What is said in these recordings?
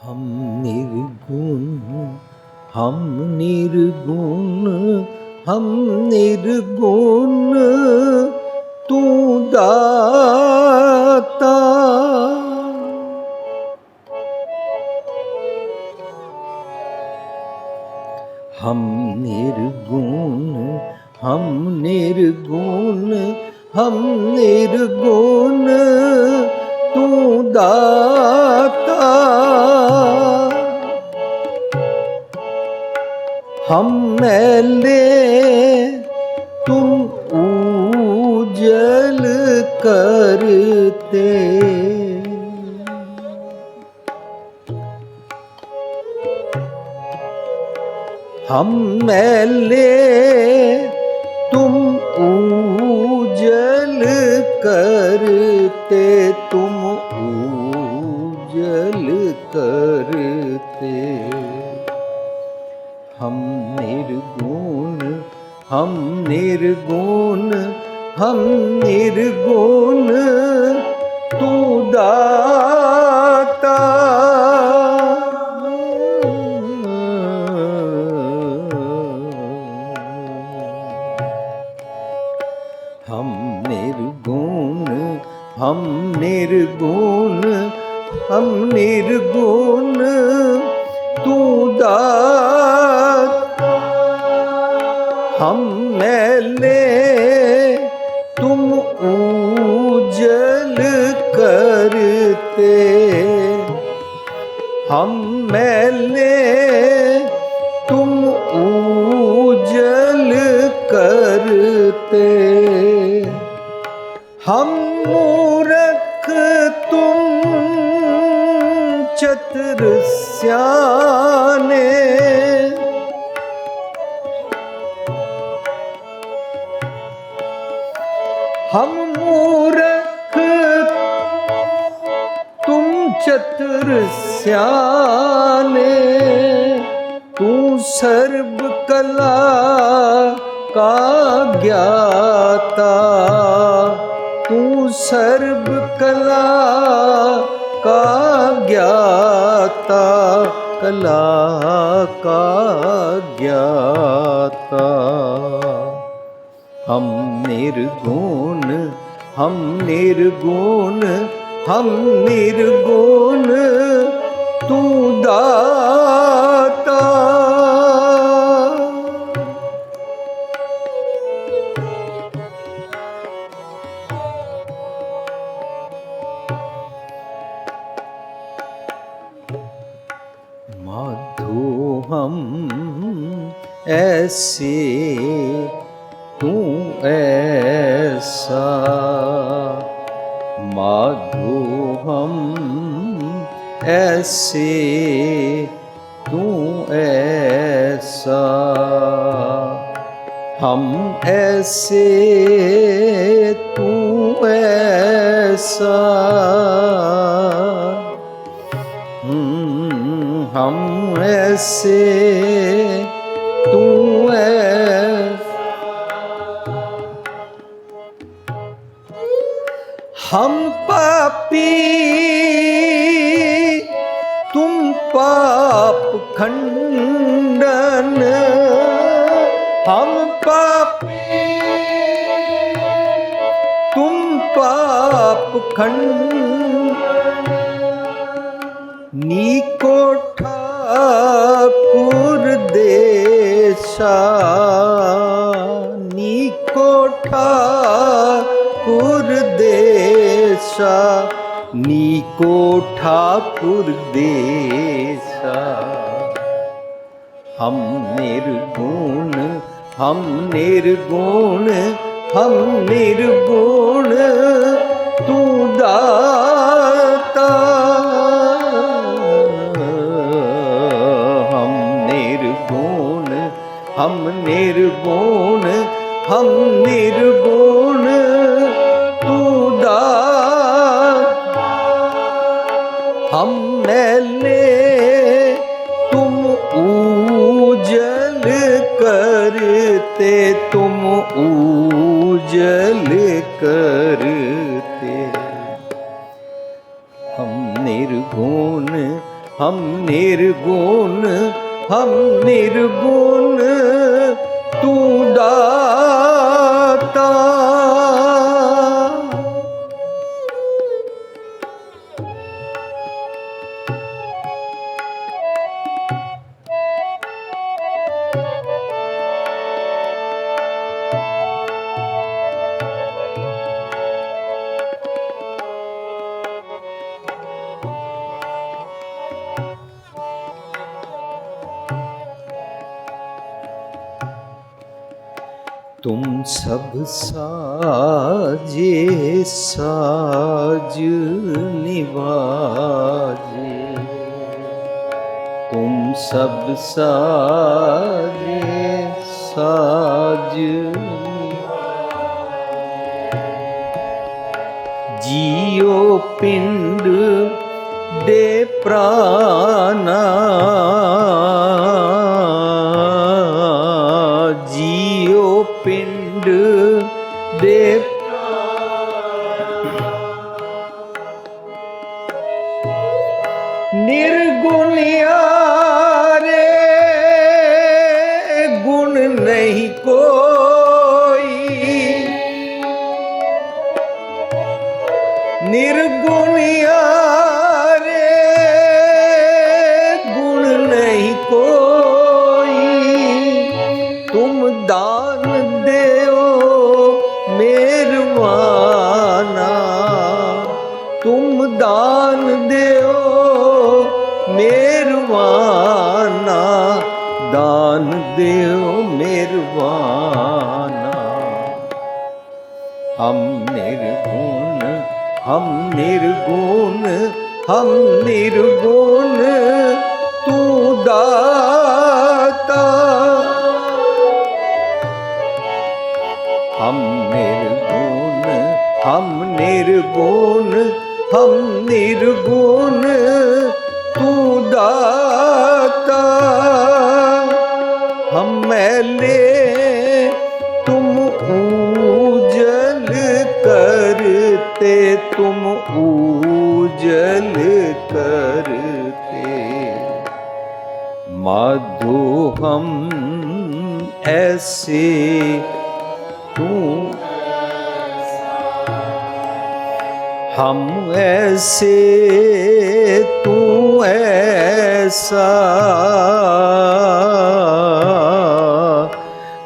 हम निर्गुण, हम निर्गुण, हम निर्गुण, तू दाता। हम निर्गुण, हम निर्गुण, हम निर्गुण, तू दाता। हम मैले, तुम उजल करते। हम मैले, तुम उजल करते, तुम उजल करते। हम निर्गुण, हम निर्गुण, हम निर्गुण, तू दाता। हम निर्गुण, हम निर्गुण, हम निर्गुण, तू दाता। हम मैले, तुम उजल करते। हम मैले, तुम उजल करते। हम मूर्ख, तुम चतुर स्याने। हम मूर्ख, तुम चतुर स्याने। तू सर्व कला का ज्ञाता, तू सर्व कला का ज्ञाता, कला का ज्ञाता। हम निर्गुण, हम निर्गुण, हम निर्गुण, तू दाता। माधो हम ऐसे, तू ऐसा। माधो हम ऐसे, तू ऐसा। हम ऐसे, तू ऐसा। हम ऐसे, तू ऐसा। हम पापी, तुम पाप खंडन। हम पापी, तुम पाप खंडन। नीको ठाकुर देशा, नीको ठाकुर देशा, नीको ठाकुर देशा। हम निर्गुण, हम निर्गुण, हम निर्गुण, तू दाता। हम निर्गुण, हम निर्गुण, हम निर्गुण, तू दाता। हम मैले, तुम उजल करते, तुम उजल करते। हम निर्गुण, हम निर्गुण, हम निर्गुण, तू दाता। तुम सब साजे साज निवाजे, तुम सब साजे साज जियो पिंड दे प्राणा, जियो पिंड दे निर्गुणिया रे गुण नहीं कोई, निर्गुणिया रे गुण नहीं कोई, तुम दान देओ मेरवाना, तुम दान देओ मेरवाना, दान देओ मेरवाना। हम निर्गुण, हम निर्गुण, हम निर्गुण, तू दाता। हम निर्गुण, हम निर्गुण, हम निर्गुण, तू दाता। हम मैले तुम ऊजल करते, तुम ऊजल करते, माधो हम ऐसे तू, हम ऐसे तू ऐसा,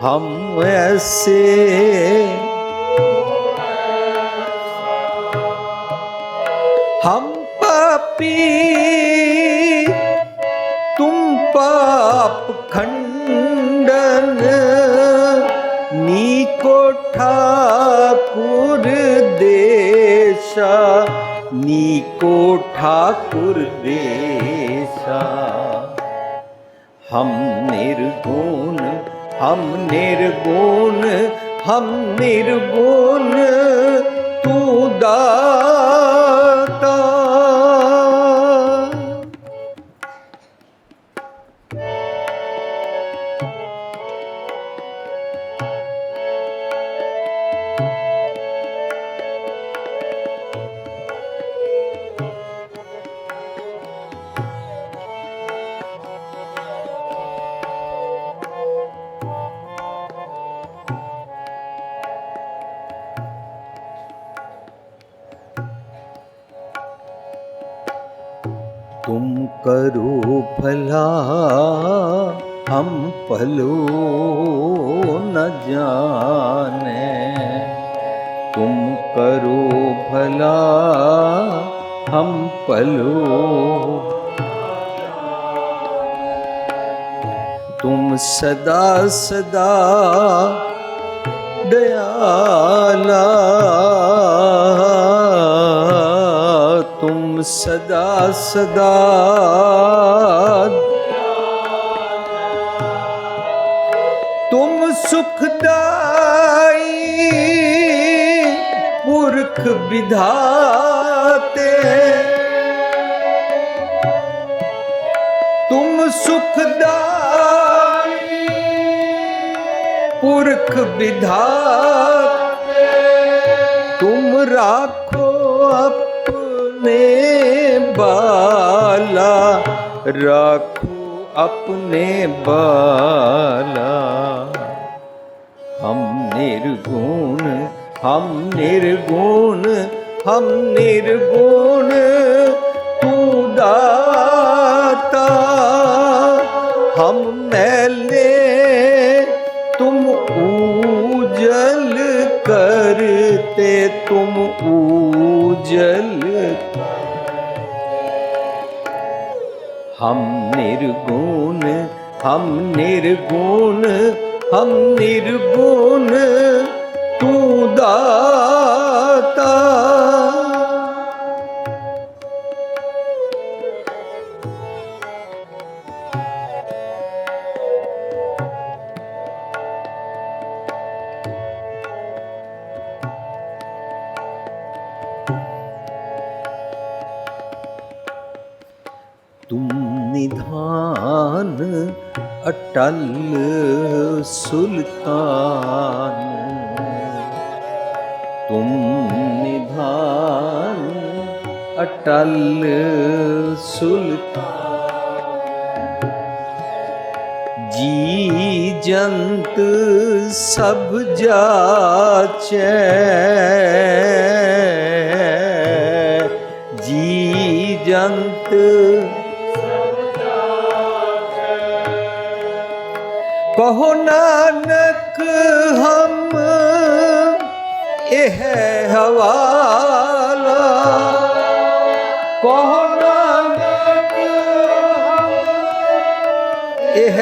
हम ऐसे हम पापी तुम पाप खंडन, नीको ठाकुर देशा, नीको ठाकुर देशा। हम निर्गुण, हम निर्गुण, हम निर्गुण, तू दाता। तुम करो भला हम भलो न जाने, तुम करो भला हम भलो, तुम सदा सदा दयाला, तुम सदा सदा तुम सुखदाई पुरख विधाते, तुम सुखदाई पुरख विधाते, तुम राखो अपने बाला, राखो अपने बाला। हम निर्गुण हम निर्गुण हम निर्गुण, तू दाता। हम मैले तुम ऊजल करते, तुम ऊजल। हम निर्गुण हम निर्गुण हम निर्गुण, तू दाता। तुम निधान अटल सुल्तान, तुम निधान अटल सुल्तान। जी जंत सब जाचे, जी जंत कहो नानक हम एह हवाला। कहो नानक हम एह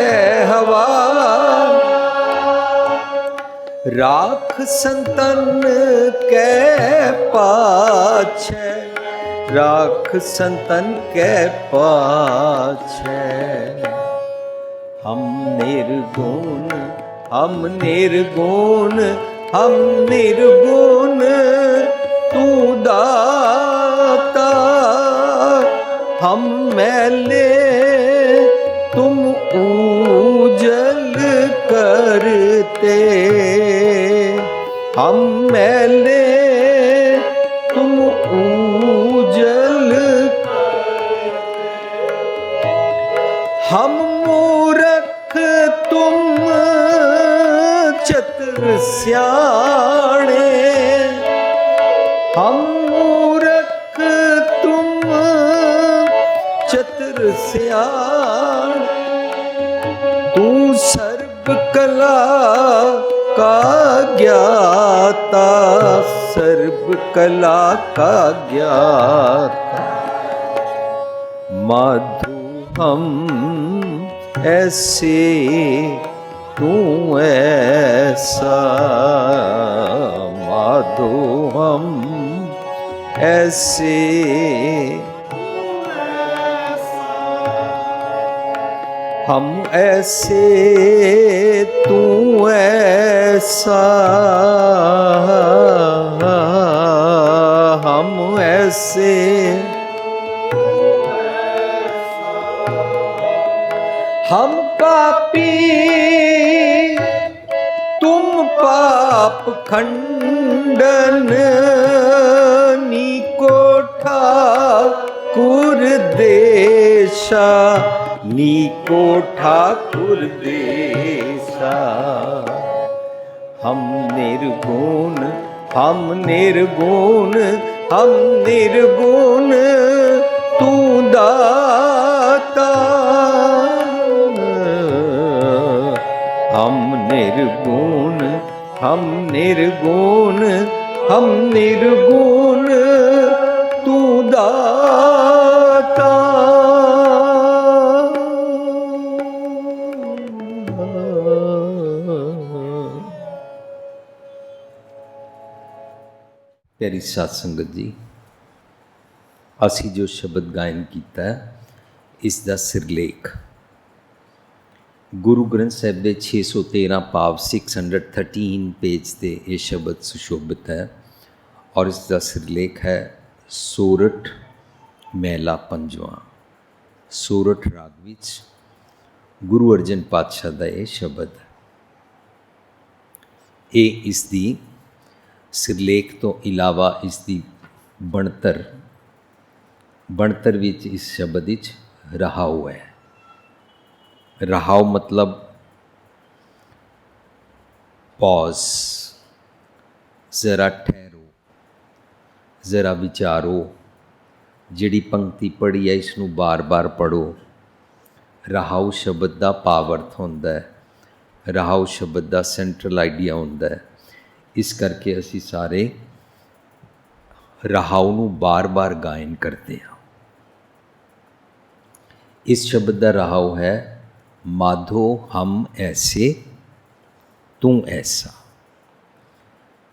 हवाला। राख संतन के पाछे, राख संतन के पाछे। हम निर्गुण हम निर्गुण हम निर्गुण, तू दाता। हम मैले तुम ऊजल करते, हम मैले तुम ऊजल। हम मूरख तुम चतुर स्याणे, हम मूरख तुम चतुर स्याणे। तू सर्व कला का ज्ञाता, सर्व कला का ज्ञाता। माधु हम ऐसे तू ऐसा, माधो हम ऐसे हम ऐसे तू ऐसा, हम ऐसे। हम पापी तुम पाप खंडन, नीको ठाकुर देशा, नीको ठाकुर देशा। हम निर्गुण हम निर्गुण हम निर्गुण, तू दाता। हम निर्गुण हम निर्गुण हम निर्गुण, तू दाता। प्यारी साध संगत जी, असी जो शब्द गायन किया इसका सिरलेख गुरु ग्रंथ साहिब के 613 भाव 613 पेज से ये शब्द सुशोभित है और इसका सिरलेख है सोरठ महला पंजवा। सोरठ राग विच गुरु अर्जन पातशाह का यह शब्द है। ये इसकी सिरलेख तो इलावा इसकी बनतर विच इस शब्द विच रहाऊ है। रहाऊ मतलब पॉज, ज़रा ठहरो, ज़रा विचारो। जिहड़ी पंक्ति पढ़ी है इसनूं बार बार पढ़ो। रहाऊ शब्द का भाव अर्थ होंदा है। रहाऊ शब्द का सेंट्रल आइडिया होंदा है। इस करके असी सारे रहाऊ नूं बार बार गायन करते हैं। इस शब्द का रहाऊ है माधो हम ऐसे तू ऐसा।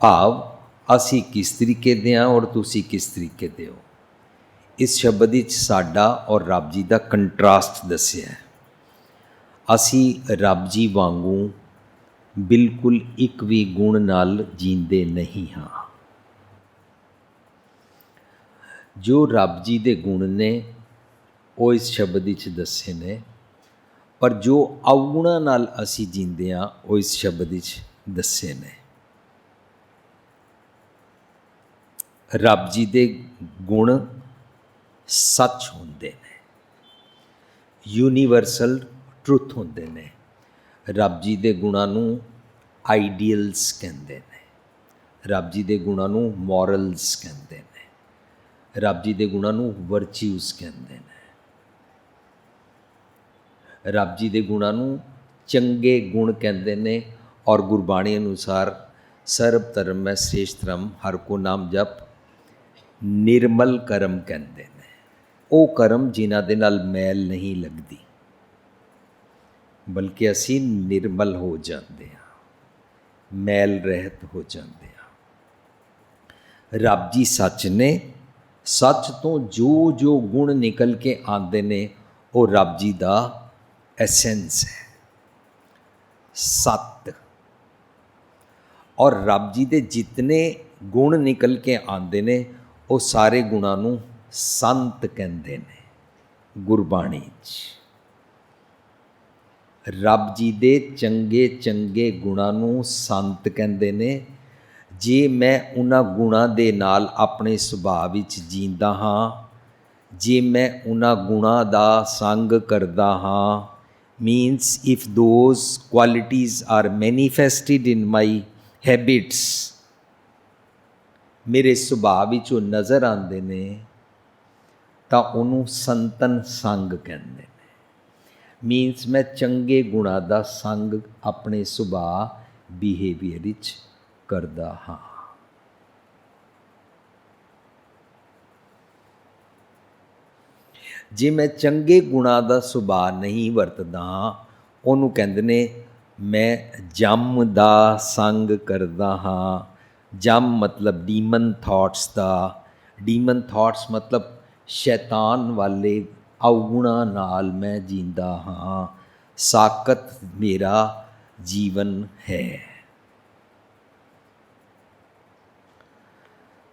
भाव असी किस तरीके दे हां और तुसी किस तरीके दे हो। इस शब्द विच साडा और रब जी का कंट्रास्ट दस्सिया है। असी रब जी वांगू बिल्कुल एक भी गुण नाल जींदे नहीं हाँ। जो रब जी दे गुण ने वो इस शब्द विच दस्से ने, पर जो अवगुणा नाल असी जींदे हाँ वो इस शब्द विच दस्से ने। रब जी दे गुण सच होंदे ने, यूनीवर्सल ट्रुथ होंदे ने। रब जी दे गुणां नूं आइडियल्स कहंदे ने, रब जी दे गुणां नूं मॉरल्स कहंदे ने, रब जी दे गुणां नूं वर्च्यूज कहंदे ने, रब जी दे गुणां नूं चंगे गुण कहंदे ने। और गुरबाणी अनुसार सर्ब धर्म में श्रेष्ठ धर्म हर को नाम जप निर्मल कर्म कहंदे ने। वो कर्म जिन्हां दे नाल मैल नहीं लगदी, बल्कि असी निर्मल हो जाते हैं, मैल रहत हो जाते हैं। रब जी सच ने, सच तो जो जो गुण निकल के आते ने वो रब जी का एसेंस है, सत। और रब जी के जितने गुण निकल के आते ने वो सारे गुणां नूं संत कहंदे ने गुरबाणी च। रब जी दे चंगे चंगे गुणां नूं संत कहंदे ने। जे मैं उन्हां गुणां दे नाल अपने सुभाव विच जींदा हाँ, जे मैं उन्हां गुणां दा संग करदा हाँ, means if those qualities are manifested in my habits, मेरे सुभाव विच वो नज़र आते ने, तां उहनूं संतन संग कहंदे ने। मीन्स मैं चंगे गुणा का संग अपने सुभाव बिहेवियर विच करदा हाँ। जे मैं चंगे गुणा का सुभाव नहीं वरतदा हाँ, उहनूं कहंदे ने मैं जम दा संग करदा हाँ। जम मतलब डीमन थॉट्स का, डीमन थॉट्स मतलब शैतान वाले अवगुणा नाल मैं जींदा हाँ। साकत मेरा जीवन है।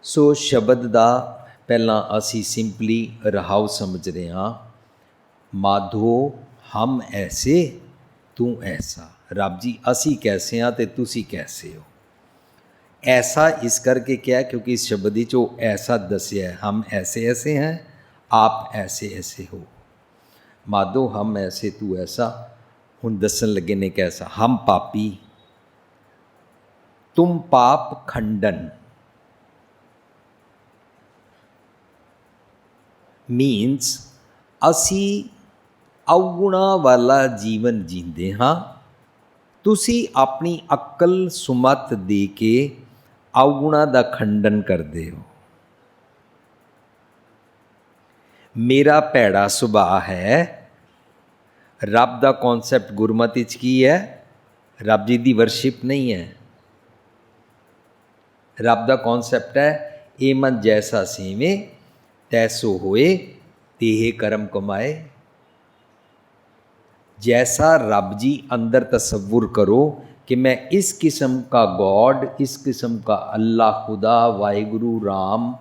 सो शब्द का पहला असी सिंपली रहाव समझ रहे हाँ। माधो हम ऐसे तू ऐसा। रब जी असी कैसे हाँ ते तुसी कैसे हो। ऐसा इस करके क्या है क्योंकि इस शब्द ही जो ऐसा दसिया है, हम ऐसे ऐसे हैं, आप ऐसे ऐसे हो। माधो हम ऐसे तू ऐसा। हुण दसन लगे ने कैसा। हम पापी तुम पाप खंडन, मीन्स असी अवगुणा वाला जीवन जींदे हाँ, तुसी अपनी अक्ल सुमत दे के अवगुणा का खंडन करते हो। मेरा भैड़ा सुभाव है। रब का कॉन्सैप्ट गुरमति च की है, रब जी की वर्शिप नहीं है। रब का कॉन्सैप्ट है ए मन जैसा सेवे तैसो होए तेहे कर्म कमाए। जैसा रब जी अंदर तसव्वुर करो कि मैं इस किस्म का गॉड, इस किस्म का अल्लाह खुदा वाहिगुरु राम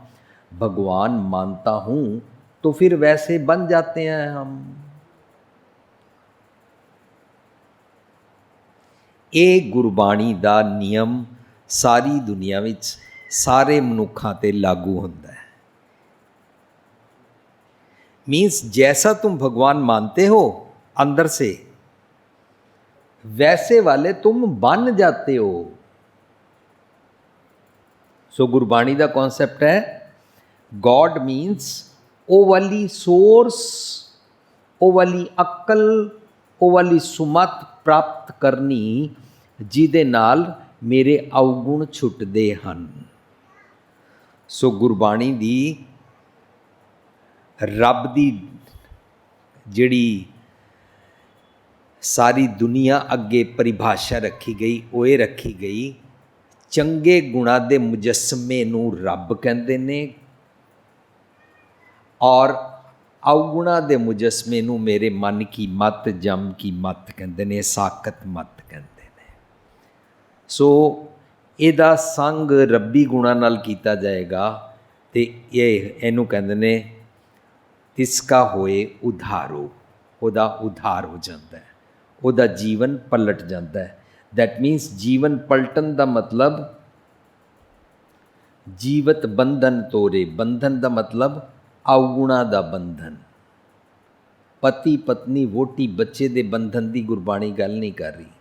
भगवान मानता हूँ, तो फिर वैसे बन जाते हैं हम। ये गुरबाणी का नियम सारी दुनिया में सारे मनुखों ते लागू होता है। मीन्स जैसा तुम भगवान मानते हो अंदर से, वैसे वाले तुम बन जाते हो। सो गुरबाणी का कॉन्सैप्ट है गॉड मीन्स ओ वाली सोर्स, ओ वाली अक्ल, ओ वाली सुमत प्राप्त करनी जिहदे नाल मेरे अवगुण छुटदे हन। सो गुरबाणी दी रब दी जिहड़ी सारी दुनिया अगे परिभाषा रखी गई, वो ये रखी गई, चंगे गुणा दे मुजस्मे नूं रब कहंदे ने और अवगुणा दे मुजस्मे नूं मेरे मन की मत, जम की मत कहंदे ने, साकत मत कहंदे ने। सो इहदा संग रब्बी गुणा नाल कीता जाएगा ते इहनूं कहंदे ने तिसका होए उधारो, उहदा उधार हो जाता है, उहदा जीवन पलट जाता है। दैट मीन्स जीवन पलटन का मतलब जीवत बंधन तोरे, बंधन का मतलब अवगुणा का बंधन। पति पत्नी वोटी बच्चे के बंधन की गुरबाणी गल नहीं कर रही,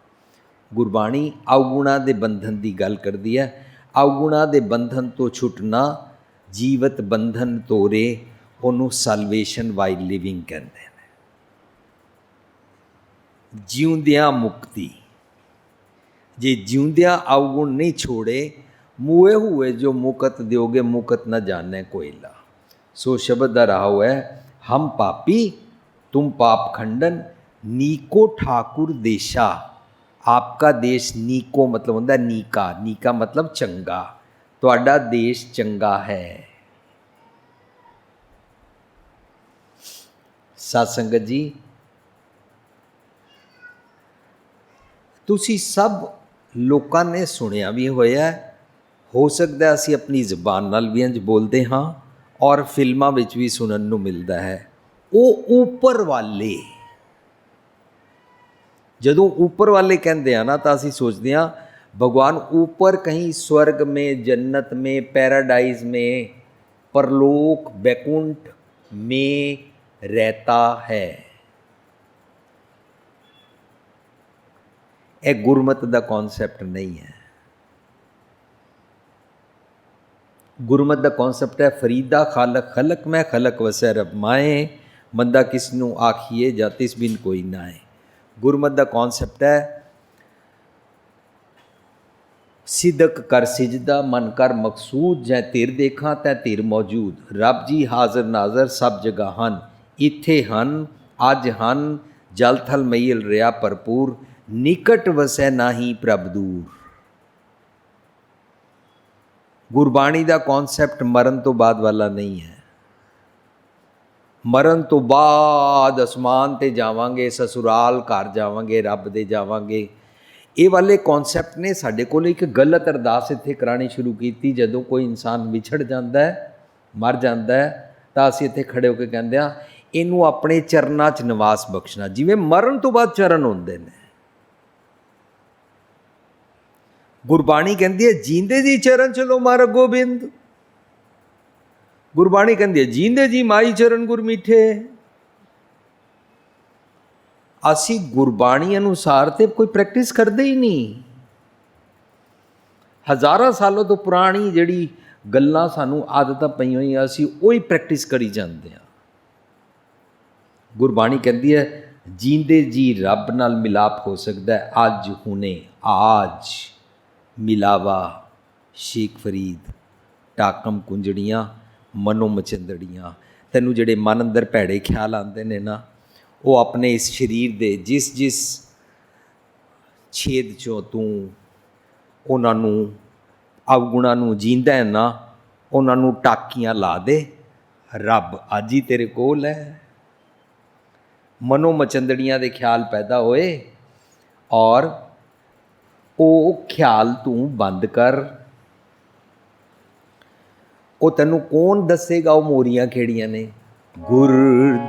गुरबाणी अवगुणा के बंधन की गल करती है। अवगुणा के बंधन तो छुटना जीवत बंधन तोरे, उन्होंने सलवेशन वाइल लिविंग कहते हैं। जिउंदियां मुक्ति, जे जिउंदियां अवगुण नहीं छोड़े, मुए हुए जो मुकत दोगे मुकत न जाने कोयला। सो शब्द का राव है हम पापी तुम पाप खंडन, नीको ठाकुर देशा। आपका देश नीको मतलब होता है नीका, नीका मतलब चंगा, तुहाडा देश चंगा है। साध संगत जी, तुसी सब लोगों ने सुनिया भी होया, हो सकता असी अपनी जबान नाल भी इंज बोलते हाँ और फिल्मां विच भी सुनन नूं मिलता है। वो ऊपर वाले, जदों ऊपर वाले कहते हैं ना तो असी सोचते हैं भगवान ऊपर कहीं स्वर्ग में, जन्नत में, पैराडाइज में, परलोक बैकुंठ में रहता है। यह गुरमत का कॉन्सैप्ट नहीं है। गुरमत का कॉन्सैप्ट है फरीदा खालक खलक मैं, खलक वसै रब माए, बंदा किसनू आखिए जा तिस बिन कोई ना है। गुरमत का कॉन्सैप्ट है सिदक कर सिजदा, मन कर मकसूद, जै तिर देखा तै तिर मौजूद। रब जी हाज़र नाज़र सब जगह हन, इत्थे हन अज हन, जल थल मईल रिया भरपूर, निकट वसै नाही प्रभ दूर। गुरबाणी का कॉन्सैप्ट मरण तो बाद वाला नहीं है। मरण तो बाद आसमान ते जावांगे, ससुराल घर जावांगे, रब दे जावांगे, ये वाले कॉन्सैप्ट ने साडे कोल एक गलत अरदास इत्थे करानी शुरू की। जदों कोई इंसान विछड़ जाता है, मर जाता है, तो असीं इत्थे खड़े होकर कहते हैं इनू अपने चरनां च निवास बख्शना, जिवें मरण तो बाद चरण होंदे ने। गुरबाणी कहती है जींदे जी चरण चलो मार गोबिंद। गुरबाणी कहती है जींदे जी माई चरण गुर मीठे। असी गुरबाणी अनुसार तो कोई प्रैक्टिस करते ही नहीं। हज़ारां सालों तो पुरानी जिहड़ी गल्लां सानू आदतां पईयां होईयां असी उही प्रैक्टिस करी जाते हैं। गुरबाणी कहती है जींदे जी रब नाल मिलाप हो सकता है अज हुणे, आज मिलावा शेख फरीद, टाकम कुंजड़ियाँ मनो मचंदड़ियाँ। तैनू जिहड़े मन अंदर भैड़े ख्याल आते हैं ना, वो अपने इस शरीर दे जिस जिस छेद चों तू उन्होंने अवगुणा नू जींदा है ना, उन्होंने टाकियां ला दे, रब अज ही तेरे कोल है। मनो मचंदड़ियाँ दे ख्याल पैदा होए और वो ख्याल तू बंद कर। वो तेनू कौन दसेगा वो मोरियां केड़ियां ने? गुर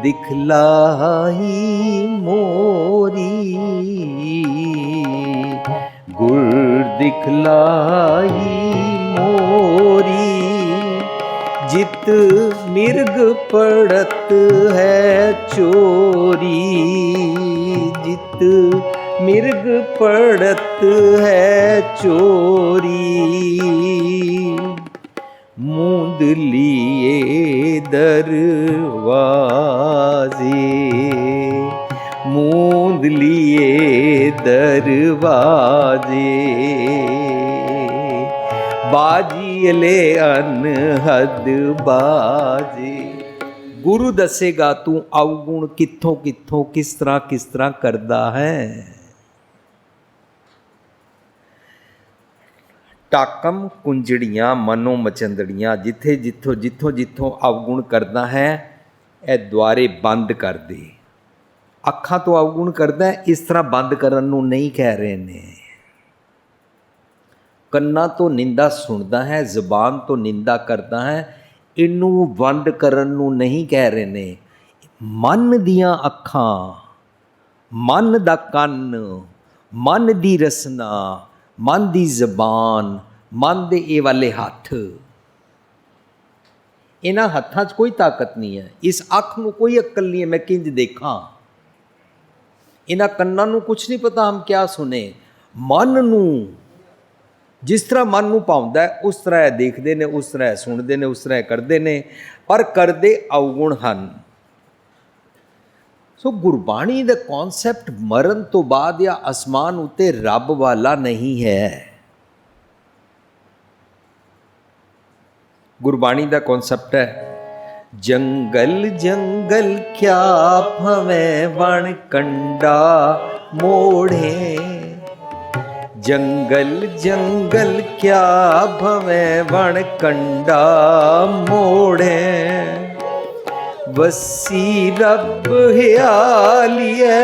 दिखलाई मोरी, गुर दिखलाई मोरी, जित मिर्ग पड़त है चोरी, जित मिर्ग पड़त है चोरी, मूंद लिए दरवाजे, मूंद लिए दरवाजे, बाजीले अनहद बाजे। गुरु दसेगा तू अवगुण कित्थों कित्थों किस तरह करदा है। टाकम कुंजड़ियाँ मनो मचंदड़ियाँ, जिथे जिथों जिथों जिथों अवगुण करदा है ए द्वारे बंद कर दे। अखां तो अवगुण करदा है, इस तरह बंद करन नूं नहीं कह रहे ने। कन्ना तो निंदा सुनदा है, जबान तो निंदा करदा है, इनू बंद करन नूं नहीं कह रहे ने। मन दियां अखां, मन दा कन्न, मन दी रसना, मन दी जबान, मन दे ये वाले हथ, इन्हां हत्थां 'च कोई ताकत नहीं है। इस अख नूं कोई अक्ल नहीं है मैं किंज देखा। इन्हां कन्नां नूं कुछ नहीं पता हम क्या सुने। मन नूं जिस तरह मन नूं भाउंदा है उस तरह देखते ने, उस तरह सुनते ने, उस तरह करते ने, पर करते अवगुण हन। सो गुरबाणी दा कॉन्सैप्ट मरण तो बाद या आसमान उत्ते रब वाला नहीं है। गुरबाणी दा कॉन्सैप्ट है जंगल जंगल क्या भवें वण कंडा मोड़े, जंगल जंगल क्या भवें वण कंडा मोड़े, वसी रब हियालिए,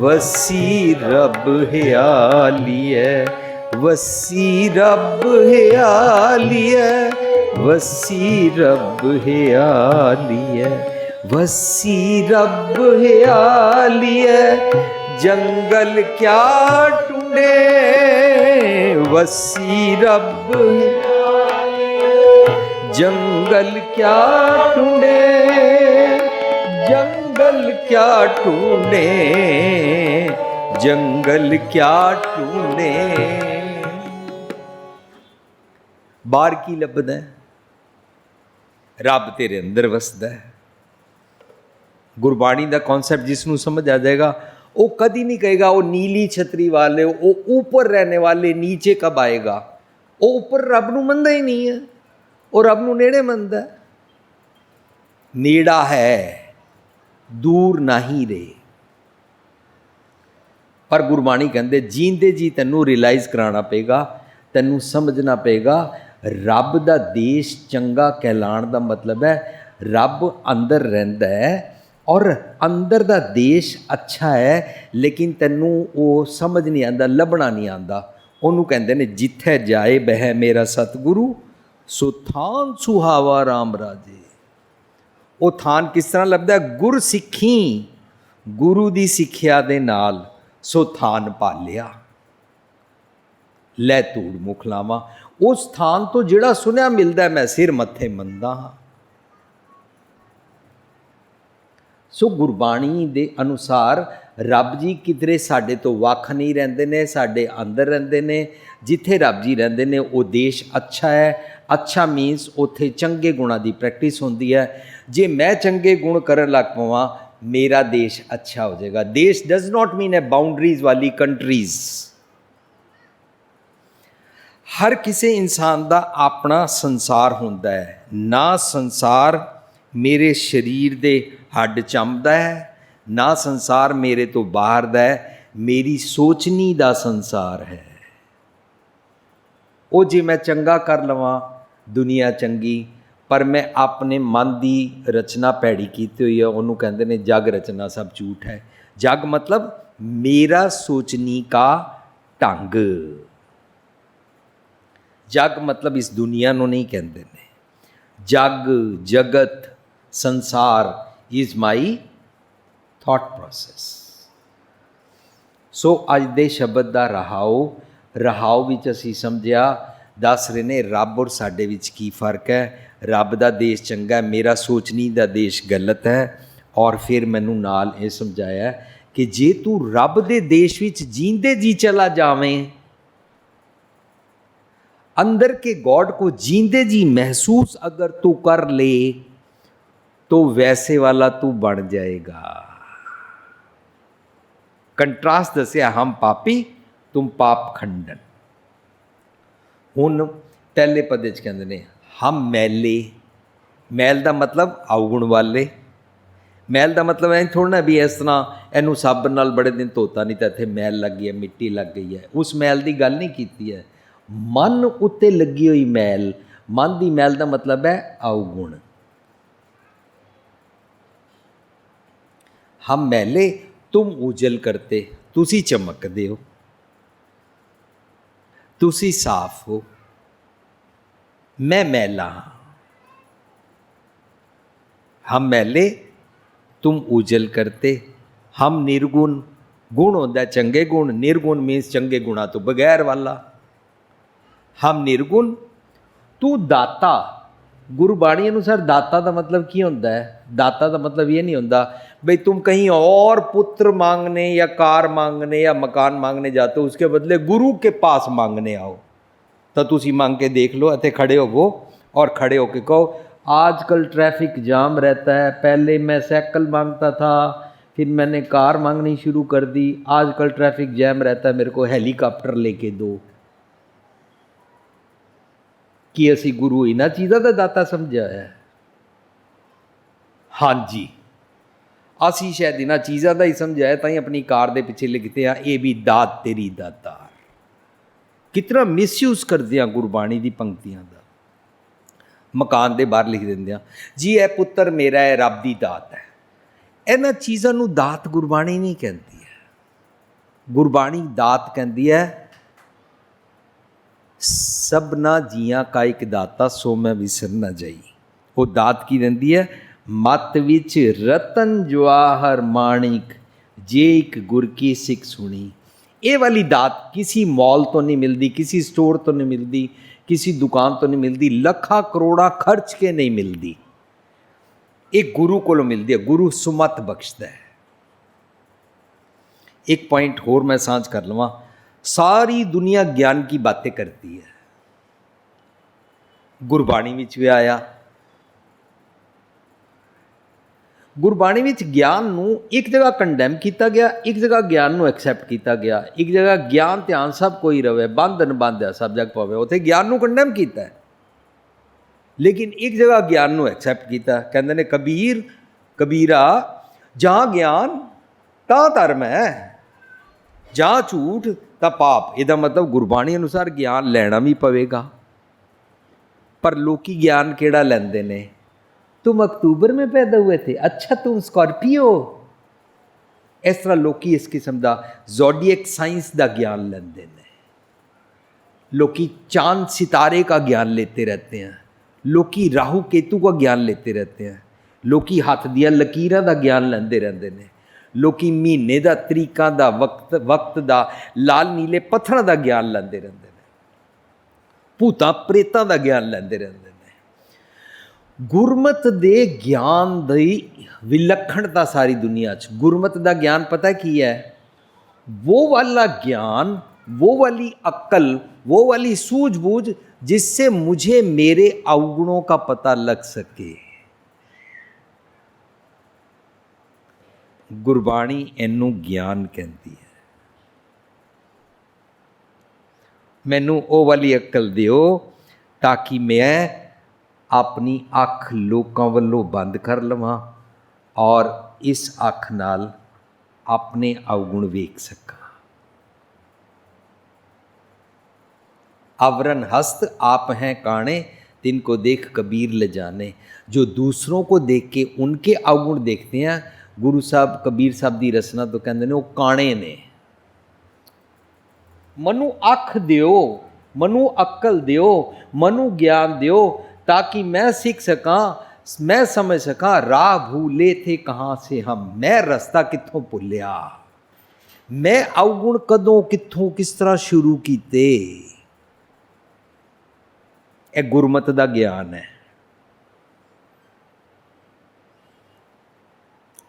वसी रब हियालिए, वसी रब हियालिए, वसी रब हियालिए, वसी रब हियालिए, जंगल क्या टूंडे, वसी रब जंगल क्या टूंडे, जंगल क्या टूंडे, जंगल क्या टूंडे। बाहर की लभदा है, रब तेरे अंदर वसदा है। गुरबाणी का कॉन्सैप्ट जिसनों समझ आ जाएगा वो कभी नहीं कहेगा वो नीली छतरी वाले, वो ऊपर रहने वाले नीचे कब आएगा। वो ऊपर रब नूं मनदा ही नहीं है, वो रब नूं नेड़े मनदा है। नेड़ा है दूर नहीं रे। पर गुरबाणी कहते जींदे जी तैनूं रियलाइज कराना पेगा, तैनूं समझना पेगा रब दा देश चंगा कहलाण दा मतलब है रब अंदर रहिंदा है और अंदर दा देश अच्छा है, लेकिन तैनूं वो समझ नहीं आंदा, लभना नहीं आंदा। उहनूं कहंदे ने जिथे जाए बह मेरा सतगुरु, सो थान सुहावा राम राजे। वो थान किस तरह लभदा है, गुर सिੱਖੀ, गुरु दी सिੱਖਿਆ दे नाल सो थान पालिया। लै धूड़ मुख लावां, उस थान तो जिहड़ा सुनिया मिलदा है मैं सिर मत्थे मंदा हाँ। सो गुरबाणी दे अनुसार रब जी किधरे साडे तो वख नहीं रहिंदे ने, साडे अंदर रहिंदे ने। जिथे रब जी रहिंदे ने वो देश अच्छा है। अच्छा मीनस उत्थे चंगे गुणां दी प्रैक्टिस होंदी है। जे मैं चंगे गुण करन लग पवां मेरा देश अच्छा हो जाएगा। देश does not mean A boundaries वाली कंट्रीज। हर किसी इंसान का अपना संसार होंदा है। ना संसार मेरे शरीर दे हड्ड चंबदा है, ना संसार मेरे तो बाहर दा है, मेरी सोचनी दा संसार है। वो जे मैं चंगा कर लवां दुनिया चंगी, पर मैं अपने मन की रचना भैड़ी की हुई है, उन्होंने कहते हैं जग रचना सब झूठ है। जग मतलब मेरा सोचनी का ढंग। जग मतलब इस दुनिया को नहीं कहते ने। जग जगत संसार इज माई थॉट प्रोसैस। सो अज दे शब्द का रहाओ विच असीं समझिया दस रहे ने रब और साडे विच की फर्क है। रब दा देश चंगा है, मेरा सोचनी दा देश गलत है। और फिर मैनू नाल ये समझाया कि जे तू रब दे देश विच जींदे जी चला जावें, अंदर के गॉड को जींदे जी महसूस अगर तू कर ले तो वैसे वाला तू बन जाएगा। कंट्रास्ट दसिया, हम पापी तुम पाप खंडन। हुण पहले पद च कहंदे ने हम मैले, मैल का मतलब अवगुण वाले। मैल का मतलब ऐ थोड़ा ना भी इस तरह इनू साबन नाल बड़े दिन धोता नहीं तो इत्थे मैल लग गई है, मिट्टी लग गई है, उस मैल की गल नहीं की है। मन उत्ते लगी हुई मैल, मन की मैल का मतलब है अवगुण। हम मैले तुम उजल करते, तुसी चमकदे हो, तुसी साफ हो, मैं मैला हाँ। हम मैले तुम उजल करते, हम निर्गुण। गुण होता है चंगे गुण, निर्गुण मीन्स चंगे गुणा तो बगैर वाला। हम निर्गुण, तू दाता। गुरबाणी अनुसार दाता का मतलब की होता है? दाता का मतलब ये नहीं होता भाई तुम कहीं और पुत्र मांगने या कार मांगने या मकान मांगने जाते हो, उसके बदले गुरु के पास मांगने आओ। तो तुसी मांग के देख लो, इतने खड़े हो और खड़े होके कहो आजकल ट्रैफिक जाम रहता है, पहले मैं साइकिल मांगता था, फिर मैंने कार मांगनी शुरू कर दी, आजकल ट्रैफिक जैम रहता है, मेरे को हेलीकॉप्टर लेके दो। कि असी गुरु इन्हां चीज़ों का दाता समझा है? हाँ जी, असी शायद इन्हां चीज़ों का ही समझा है, ताई अपनी कार के पिछे लिखते हैं ये भी दात तेरी दातार। कितना मिसयूज करते हैं गुरबाणी की पंक्तियों का। मकान के बाहर लिख देंगे जी यह पुत्र मेरा है, रब की दात है। इन्हां चीज़ों को दात गुरबाणी नहीं कहती है। गुरबाणी दात कहती है सबना जियां का एक दाता सो मैं विसर न जाई। वो दात की देंदी है, मत विच रतन जवाहर माणिक जे एक गुर की सिख सुनी। ये वाली दात किसी मॉल तो नहीं मिलती, किसी स्टोर तो नहीं मिलती, किसी दुकान तो नहीं मिलती, लखा करोड़ा खर्च के नहीं मिलती, एक गुरु को मिलती है। गुरु सुमत बख्शता है। एक पॉइंट होर मैं सांझ कर लवां, सारी दुनिया ज्ञान की बातें करती है, गुरबाणी विच भी आया। गुरबाणी विच ज्ञान नूं एक जगह कंडैम किया गया, एक जगह ज्ञान नूं एक्सैप्ट किया गया, एक जगह ज्ञान ध्यान सब कोई रवे, बंधन बांध्या सब जग पवे, उत्थे ज्ञान नूं कंडैम किया है। लेकिन एक जगह ज्ञान नूं एक्सैप्ट किया। कहंदे ने कबीर कबीरा जहाँ ज्ञान तां धर्म है, जहाँ झूठ तां पाप। इहदा मतलब गुरबाणी अनुसार ज्ञान लैना भी पवेगा। पर लोकी ज्ञान केड़ा लैंदे ने? तुम अक्तूबर में पैदा हुए थे, अच्छा तुम स्कॉर्पियो। इस तरह लोकी इस किस्म का ज़ोडिएक साइंस का ज्ञान लेंदे ने। लोकी चांद सितारे का ज्ञान लेते रहते हैं, लोकी राहु केतु का ज्ञान लेते रहते हैं, लोकी हाथ दिया लकीरां का ज्ञान लेंदे रहंदे ने, लोकी महीने का तरीका का वक्त का लाल नीले पत्थर का ज्ञान लेंदे रहंदे ने, भूतां प्रेतां का ज्ञान लेंदे रहंदे ने। गुरमत दे ज्ञान दी विलक्षणता सारी दुनिया च। गुरमत का ज्ञान पता की है? वो वाला ज्ञान, वो वाली अक्ल, वो वाली सूझबूझ जिससे मुझे मेरे अवगुणों का पता लग सके। गुरबाणी इनू ज्ञान कहती है। मैनू वो वाली अक्ल दिओ ताकि मैं अपनी अख लोगों वालों बंद कर लवां और इस अख नाल अपने अवगुण वेख सका। आवरण हस्त आप हैं काणे, तिनको देख कबीर ले जाने। जो दूसरों को देख के उनके अवगुण देखते हैं, गुरु साहब कबीर साहब की रचना तो कहते हैं वो काणे ने। मनु अख दियो, मनु अक्ल दियो, मनु ज्ञान दियो ताकि मैं सीख सका, मैं समझ सका राह भूले थे कहाँ से हम, मैं रास्ता कित्थों भुलिया, मैं अवगुण कदों कित्थों किस तरह शुरू कीते। यह गुरमत का ज्ञान है।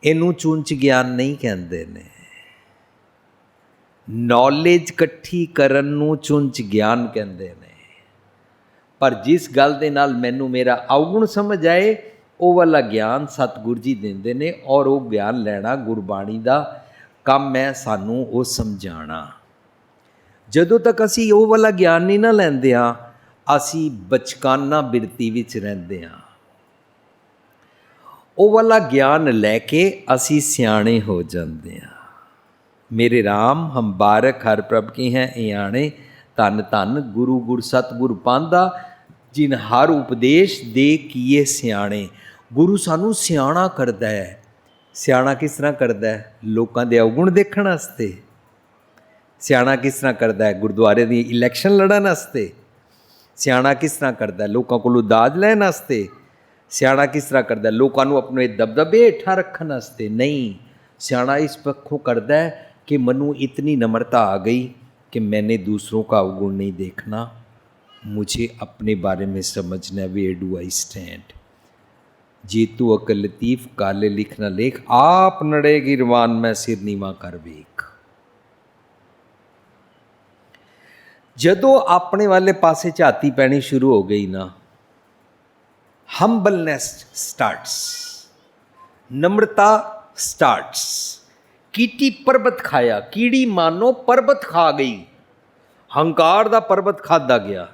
ਇਹਨੂੰ ਚੁੰਚ ਗਿਆਨ ਨਹੀਂ ਕਹਿੰਦੇ ਨੇ। ਨੌਲੇਜ ਇਕੱਠੀ ਕਰਨ ਨੂੰ ਚੁੰਚ ਗਿਆਨ ਕਹਿੰਦੇ ਨੇ। ਪਰ ਜਿਸ ਗੱਲ ਦੇ ਨਾਲ ਮੈਨੂੰ ਮੇਰਾ ਅਵਗੁਣ ਸਮਝ ਆਏ, ਉਹ ਵਾਲਾ ਗਿਆਨ ਸਤਿਗੁਰੂ ਜੀ ਦਿੰਦੇ ਨੇ, ਔਰ ਉਹ ਗਿਆਨ ਲੈਣਾ ਗੁਰਬਾਣੀ ਦਾ ਕੰਮ ਹੈ, ਸਾਨੂੰ ਉਹ ਸਮਝਾਉਣਾ। ਜਦੋਂ ਤੱਕ ਅਸੀਂ ਉਹ ਵਾਲਾ ਗਿਆਨ ਨਹੀਂ ਨਾ ਲੈਂਦੇ ਹਾਂ, ਅਸੀਂ ਬਚਕਾਨਾ ਬਿਰਤੀ ਵਿੱਚ ਰਹਿੰਦੇ ਹਾਂ। ਉਹ ਵਾਲਾ ਗਿਆਨ ਲੈ ਕੇ ਅਸੀਂ ਸਿਆਣੇ ਹੋ ਜਾਂਦੇ ਹਾਂ। ਮੇਰੇ ਰਾਮ ਹਮ ਬਾਰਕ ਹਰ ਪ੍ਰਭ ਕੀ ਹੈ ਇਆਣੇ, ਧੰਨ ਧੰਨ ਗੁਰੂ ਗੁਰ ਸਤਿਗੁਰ ਪਾਂਦਾ, ਜਿਨ ਹਰ ਉਪਦੇਸ਼ ਦੇ ਕੀਏ ਸਿਆਣੇ। ਗੁਰੂ ਸਾਨੂੰ ਸਿਆਣਾ ਕਰਦਾ ਹੈ। ਸਿਆਣਾ ਕਿਸ ਤਰ੍ਹਾਂ ਕਰਦਾ ਹੈ? ਲੋਕਾਂ ਦੇ ਅਵਗੁਣ ਦੇਖਣ ਵਾਸਤੇ। ਸਿਆਣਾ ਕਿਸ ਤਰ੍ਹਾਂ ਕਰਦਾ ਹੈ? ਗੁਰਦੁਆਰੇ ਦੀ ਇਲੈਕਸ਼ਨ ਲੜਨ ਵਾਸਤੇ। ਸਿਆਣਾ ਕਿਸ ਤਰ੍ਹਾਂ ਕਰਦਾ ਹੈ? ਲੋਕਾਂ ਕੋਲੋਂ ਦਾਜ ਲੈਣ ਵਾਸਤੇ। ਸਿਆਣਾ ਕਿਸ ਤਰ੍ਹਾਂ ਕਰਦਾ? ਲੋਕਾਂ ਨੂੰ ਆਪਣੇ ਦਬਦਬੇ ਹੇਠਾਂ ਰੱਖਣ ਵਾਸਤੇ ਨਹੀਂ। ਸਿਆਣਾ ਇਸ ਪੱਖੋਂ ਕਰਦਾ ਹੈ कि मनु इतनी नम्रता आ गई कि मैंने दूसरों का अवगुण नहीं देखना, मुझे अपने बारे में समझना, वेयर डू आई स्टैंड। जेतु अकल लतीफ काले लिख न लेख, आप नड़े गिरवान मैं सिर नीवा कर वेख। जदों अपने वाले पासे झाती पैनी शुरू हो गई ना, हम्बलनेस स्टार्ट्स, नम्रता स्टार्ट्स। कीटी पर्वत खाया, कीड़ी मानो पर्वत खा गई, हंकार दा पर्वत खादा गया।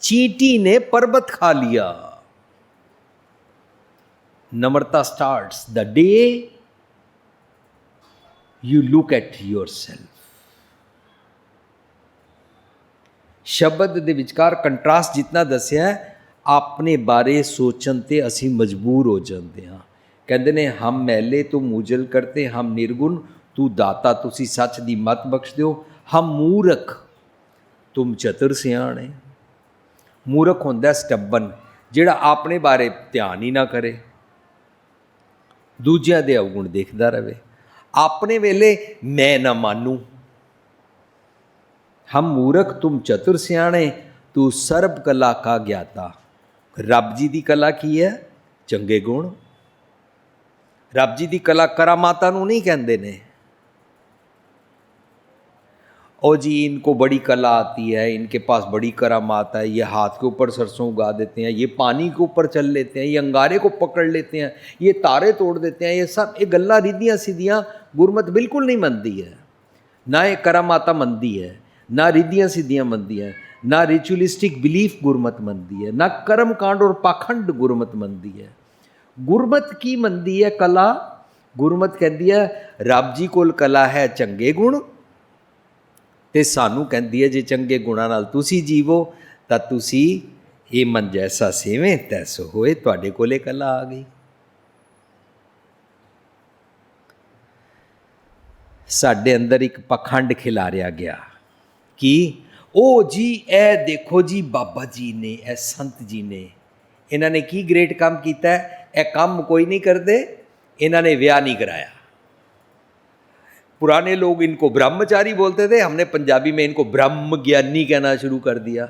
चींटी ने पर्वत खा लिया। नम्रता starts the day you look at yourself. शब्द दे विचकार कंट्रास्ट जितना दसिया है, अपने बारे सोचन ते असी मजबूर हो जाते हैं। कहते ने हम मैले तू मूजल करते, हम निर्गुण तू दाता, तुसी सच दी मत बख्श दो। हम मूर्ख तुम चतुर सियाणे। मूर्ख होंदा स्टब्बन, जिहड़ा अपने बारे ध्यान ही ना करे, दूजिया दे अवगुण देखदा रहे, अपने वेले मैं ना मानू। हम मूर्ख तुम चतुर सियाणे, तू सर्ब कला का ज्ञाता। रब जी दी कला की है? चंगे गुण। रब जी की कला करामाता नूं नहीं कहते ने। ओ जी इनको बड़ी कला आती है, इनके पास बड़ी करामात है, ये हाथ के ऊपर सरसों उगा देते हैं, ये पानी के ऊपर चल लेते हैं, ये अंगारे को पकड़ लेते हैं, ये तारे तोड़ देते हैं। ये सब ये गल्लां रिधियां सीधियां गुरमत बिल्कुल नहीं मनती है। ना ये करामाता मनती है, ना रिधियां सीधियां मनती है, ना रिचुअलिस्टिक बिलीफ गुरमत मनती है, ना कर्म कांड और पाखंड गुरमत मनती है। गुरमत की मनदी है कला। गुरमत कहती है रब जी कोल कला है चंगे गुण, ते सानू कहती है जे चंगे गुणां नाल तुसी जीवो तां तुसी ये मन जैसा सेवें तैसो होए, तुहाडे कोले कला आ गई। साडे अंदर एक पखंड खिलारिया गया कि ओ जी ए देखो जी बाबा जी ने, ए संत जी ने, इन्होंने की ग्रेट काम किया है, यह काम कोई नहीं करते, इन्होंने विआह नहीं कराया। पुराने लोग इनको ब्रह्मचारी बोलते थे, हमने पंजाबी में इनको ब्रह्म ज्ञानी कहना शुरू कर दिया।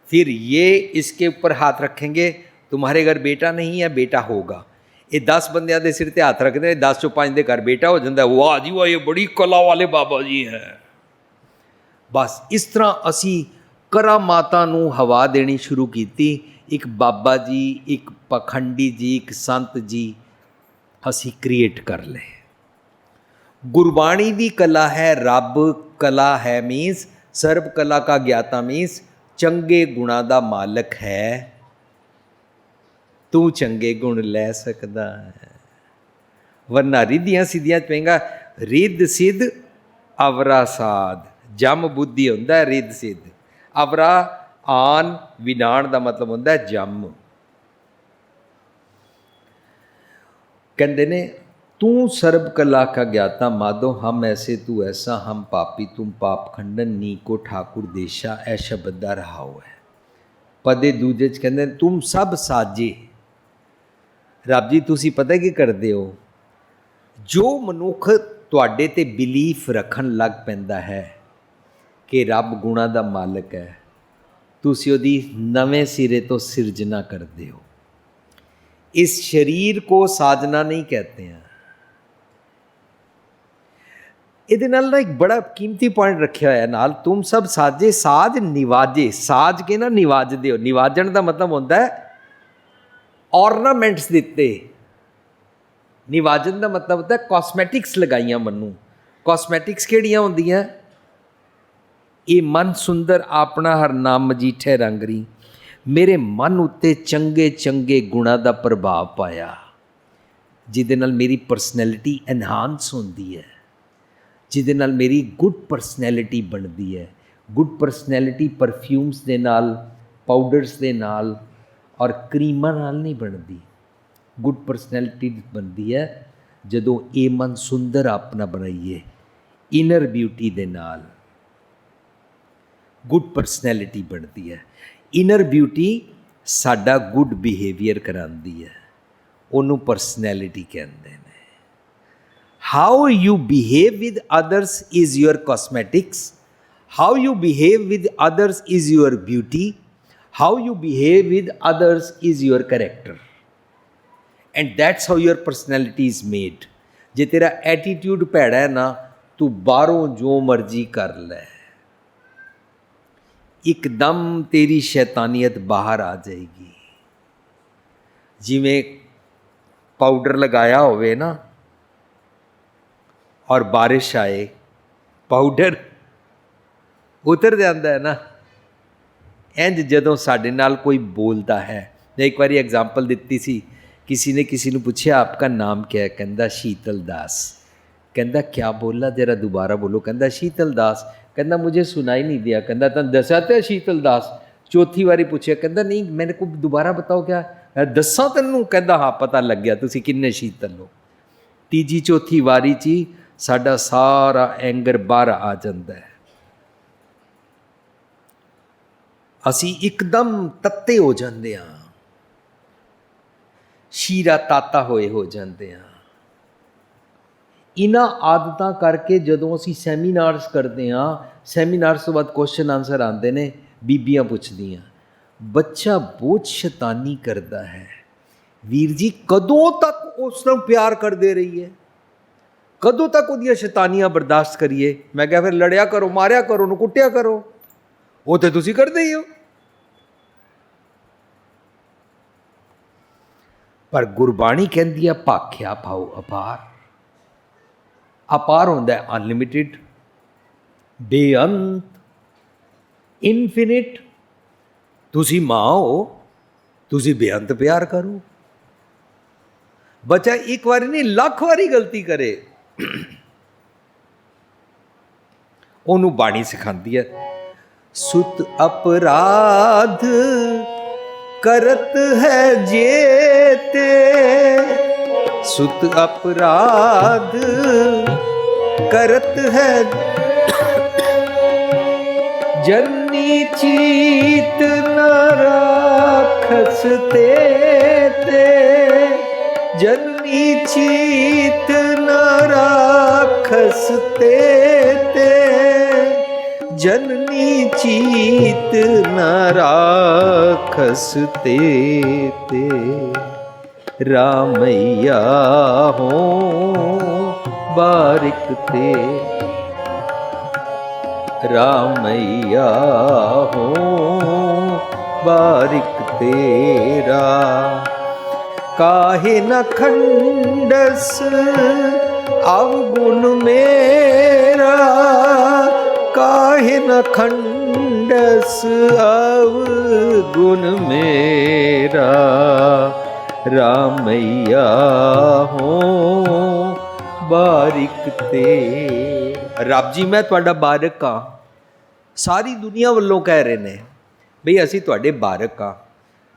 फिर ये इसके ऊपर हाथ रखेंगे, तुम्हारे घर बेटा नहीं है, बेटा होगा। ये 10 बंदियां दे सिर ते हाथ रखते हैं, 10 चों 5 दे घर बेटा हो जाता है। वाह जी वाह, ये बड़ी कला वाले बाबा जी हैं। बस इस तरह असी करामाता नूं हवा देनी शुरू की। एक बाबा जी, एक पखंडी जी, एक संत जी असी क्रिएट कर ले। गुरबाणी दी कला है, रब कला है मीन्स सर्व कला का ज्ञाता मीन्स चंगे गुणा दा मालक है। तू चंगे गुण लै सकदा है, वरना रिधियां सीधियां पेंगा। रिध सिद्ध अवरा साध, जम बुद्धि होंदा है रिध सिद्ध। अवरा आन विनाण का मतलब होंदा है जम। कहते ने तू सर्व कला का ज्ञाता माधो, हम ऐसे तू ऐसा, हम पापी तुम पाप खंडन, नीको ठाकुर देशा, ऐ शब्द दा रहाओ है। पदे दूजे च कहते तुम सब साजे। रब जी तुसी पता की करते हो, जो मनुख तुहाडे ते बिलीफ रखन लग पैंदा है कि रब गुणा दा मालक है, ਤੁਸੀਂ ਉਹਦੀ ਨਵੇਂ ਸਿਰੇ ਤੋਂ ਸਿਰਜਣਾ ਕਰਦੇ ਹੋ। इस शरीर को साधना नहीं कहते हैं। ਇਹਦੇ ਨਾਲ ਨਾ ਇੱਕ ਬੜਾ ਕੀਮਤੀ ਪੁਆਇੰਟ ਰੱਖਿਆ ਹੋਇਆ ਨਾਲ, ਤੁਮ ਸਭ ਸਾਜੇ ਸਾਜ ਨਿਵਾਜੇ, ਸਾਜ ਕੇ ਨਾ ਨਿਵਾਜਦੇ ਹੋ। ਨਿਵਾਜਣ ਦਾ ਮਤਲਬ ਹੁੰਦਾ ਹੈ ਔਰਨਾਮੈਂਟਸ ਦਿੱਤੇ। ਨਿਵਾਜਣ ਦਾ ਮਤਲਬ ਹੁੰਦਾ ਕਾਸਮੈਟਿਕਸ ਲਗਾਈਆਂ ਮੈਨੂੰ। ਕਾਸਮੈਟਿਕਸ ਕਿਹੜੀਆਂ ਹੁੰਦੀਆਂ? ਇਹ ਮਨ ਸੁੰਦਰ ਆਪਣਾ ਹਰ ਨਾਮ ਮਜੀਠੇ ਰੰਗਰੀ, ਮੇਰੇ ਮਨ ਉੱਤੇ ਚੰਗੇ ਚੰਗੇ ਗੁਣਾਂ ਦਾ ਪ੍ਰਭਾਵ ਪਾਇਆ, ਜਿਹਦੇ ਨਾਲ ਮੇਰੀ ਪਰਸਨੈਲਿਟੀ ਐਨਹਾਂਸ ਹੁੰਦੀ ਹੈ, ਜਿਹਦੇ ਨਾਲ ਮੇਰੀ ਗੁੱਡ ਪਰਸਨੈਲਿਟੀ ਬਣਦੀ ਹੈ। ਗੁੱਡ ਪਰਸਨੈਲਿਟੀ ਪਰਫਿਊਮਸ ਦੇ ਨਾਲ, ਪਾਊਡਰਸ ਦੇ ਨਾਲ ਔਰ ਕਰੀਮਾਂ ਨਾਲ ਨਹੀਂ ਬਣਦੀ। ਗੁੱਡ ਪਰਸਨੈਲਿਟੀ ਬਣਦੀ ਹੈ ਜਦੋਂ ਇਹ ਮਨ ਸੁੰਦਰ ਆਪਣਾ ਬਣਾਈਏ, ਇਨਰ ਬਿਊਟੀ ਦੇ ਨਾਲ ਗੁੱਡ ਪਰਸਨੈਲਿਟੀ ਬਣਦੀ ਹੈ। ਇਨਰ ਬਿਊਟੀ ਸਾਡਾ ਗੁੱਡ ਬਿਹੇਵੀਅਰ ਕਰਾਉਂਦੀ ਹੈ, ਉਹਨੂੰ ਪਰਸਨੈਲਿਟੀ ਕਹਿੰਦੇ ਨੇ। How you behave with others is your cosmetics, how you behave with others is your beauty, how you behave with others is your character, and that's how your personality is made. ਜੇ ਤੇਰਾ attitude ਭੈੜਾ ਹੈ ਨਾ, ਤੂੰ ਬਾਹਰੋਂ ਜੋ ਮਰਜ਼ੀ ਕਰ ਲੈ, ਇੱਕਦਮ ਤੇਰੀ ਸ਼ੈਤਾਨੀਅਤ ਬਾਹਰ ਆ ਜਾਏਗੀ। ਜਿਵੇਂ ਪਾਊਡਰ ਲਗਾਇਆ ਹੋਵੇ ਨਾ ਔਰ ਬਾਰਿਸ਼ ਆਏ, ਪਾਊਡਰ ਉਤਰ ਜਾਂਦਾ ਹੈ ਨਾ, ਇੰਝ ਜਦੋਂ ਸਾਡੇ ਨਾਲ ਕੋਈ ਬੋਲਦਾ ਹੈ। ਮੈਂ ਇੱਕ ਵਾਰੀ ਐਗਜ਼ਾਮਪਲ ਦਿੱਤੀ ਸੀ, किसी ने किसी ने पूछा आपका नाम क्या है, कहता शीतल दास। कहता क्या बोला, जरा दोबारा बोलो। कहता शीतल दास। कहता मुझे सुनाई नहीं दिया। कहता तन दसा तो शीतल दास। चौथी बारी पूछा, कहता नहीं मैंने को दोबारा बताओ क्या दसा तेनू। कहता हाँ पता लग गया तुसी किन्ने शीतल हो। तीजी चौथी वारी ची साडा सारा एंगर बाहर आ जाता है, असी एकदम तत्ते हो जाते हाँ, शीरा ताता होए हो जाते हैं। इन्हां आदतां करके जदों असी सैमीनार्स करते हाँ, सैमीनार्स तो बाद क्वेश्चन आंसर आते हैं, बीबियां पुछदियां बच्चा बहुत शैतानी करता है, वीर जी कदों तक उस नाल प्यार करते रहिए, कदों तक उहदियां शैतानियां बर्दाश्त करिए। मैं कहा फिर लड़िया करो, मारिया करो, उहनूं कुट्टिया करो, वो तो तुसीं करदे ही हो। पर गुरबाणी कहती है भाख्या पाओ अपार। अपार होंदा है अनलिमिटेड, बेअंत, इनफिनिट। तुसी माँ हो, तुसी बेअंत प्यार करो। बच्चा एक बारी नहीं लाख बारी गलती करे, ओनू बाणी सिखाती है। सुत अपराध करत है जेते, सुत अपराध करत है जननी चीत न राखस ते, जननी चीत न राखस ते, जननी चीत न राखस ते, रामैया हो बारिक ते, रामैया हो बारिक तेरा। काहे न खंडस अवगुण मेरा, काहे न खंडस अवगुण मेरा, रामैया हो बारिक ते। रब जी मैं तुहाडा बारक हाँ, सारी दुनिया वालों कह रहे ने बई असी तुहाडे बारक हाँ।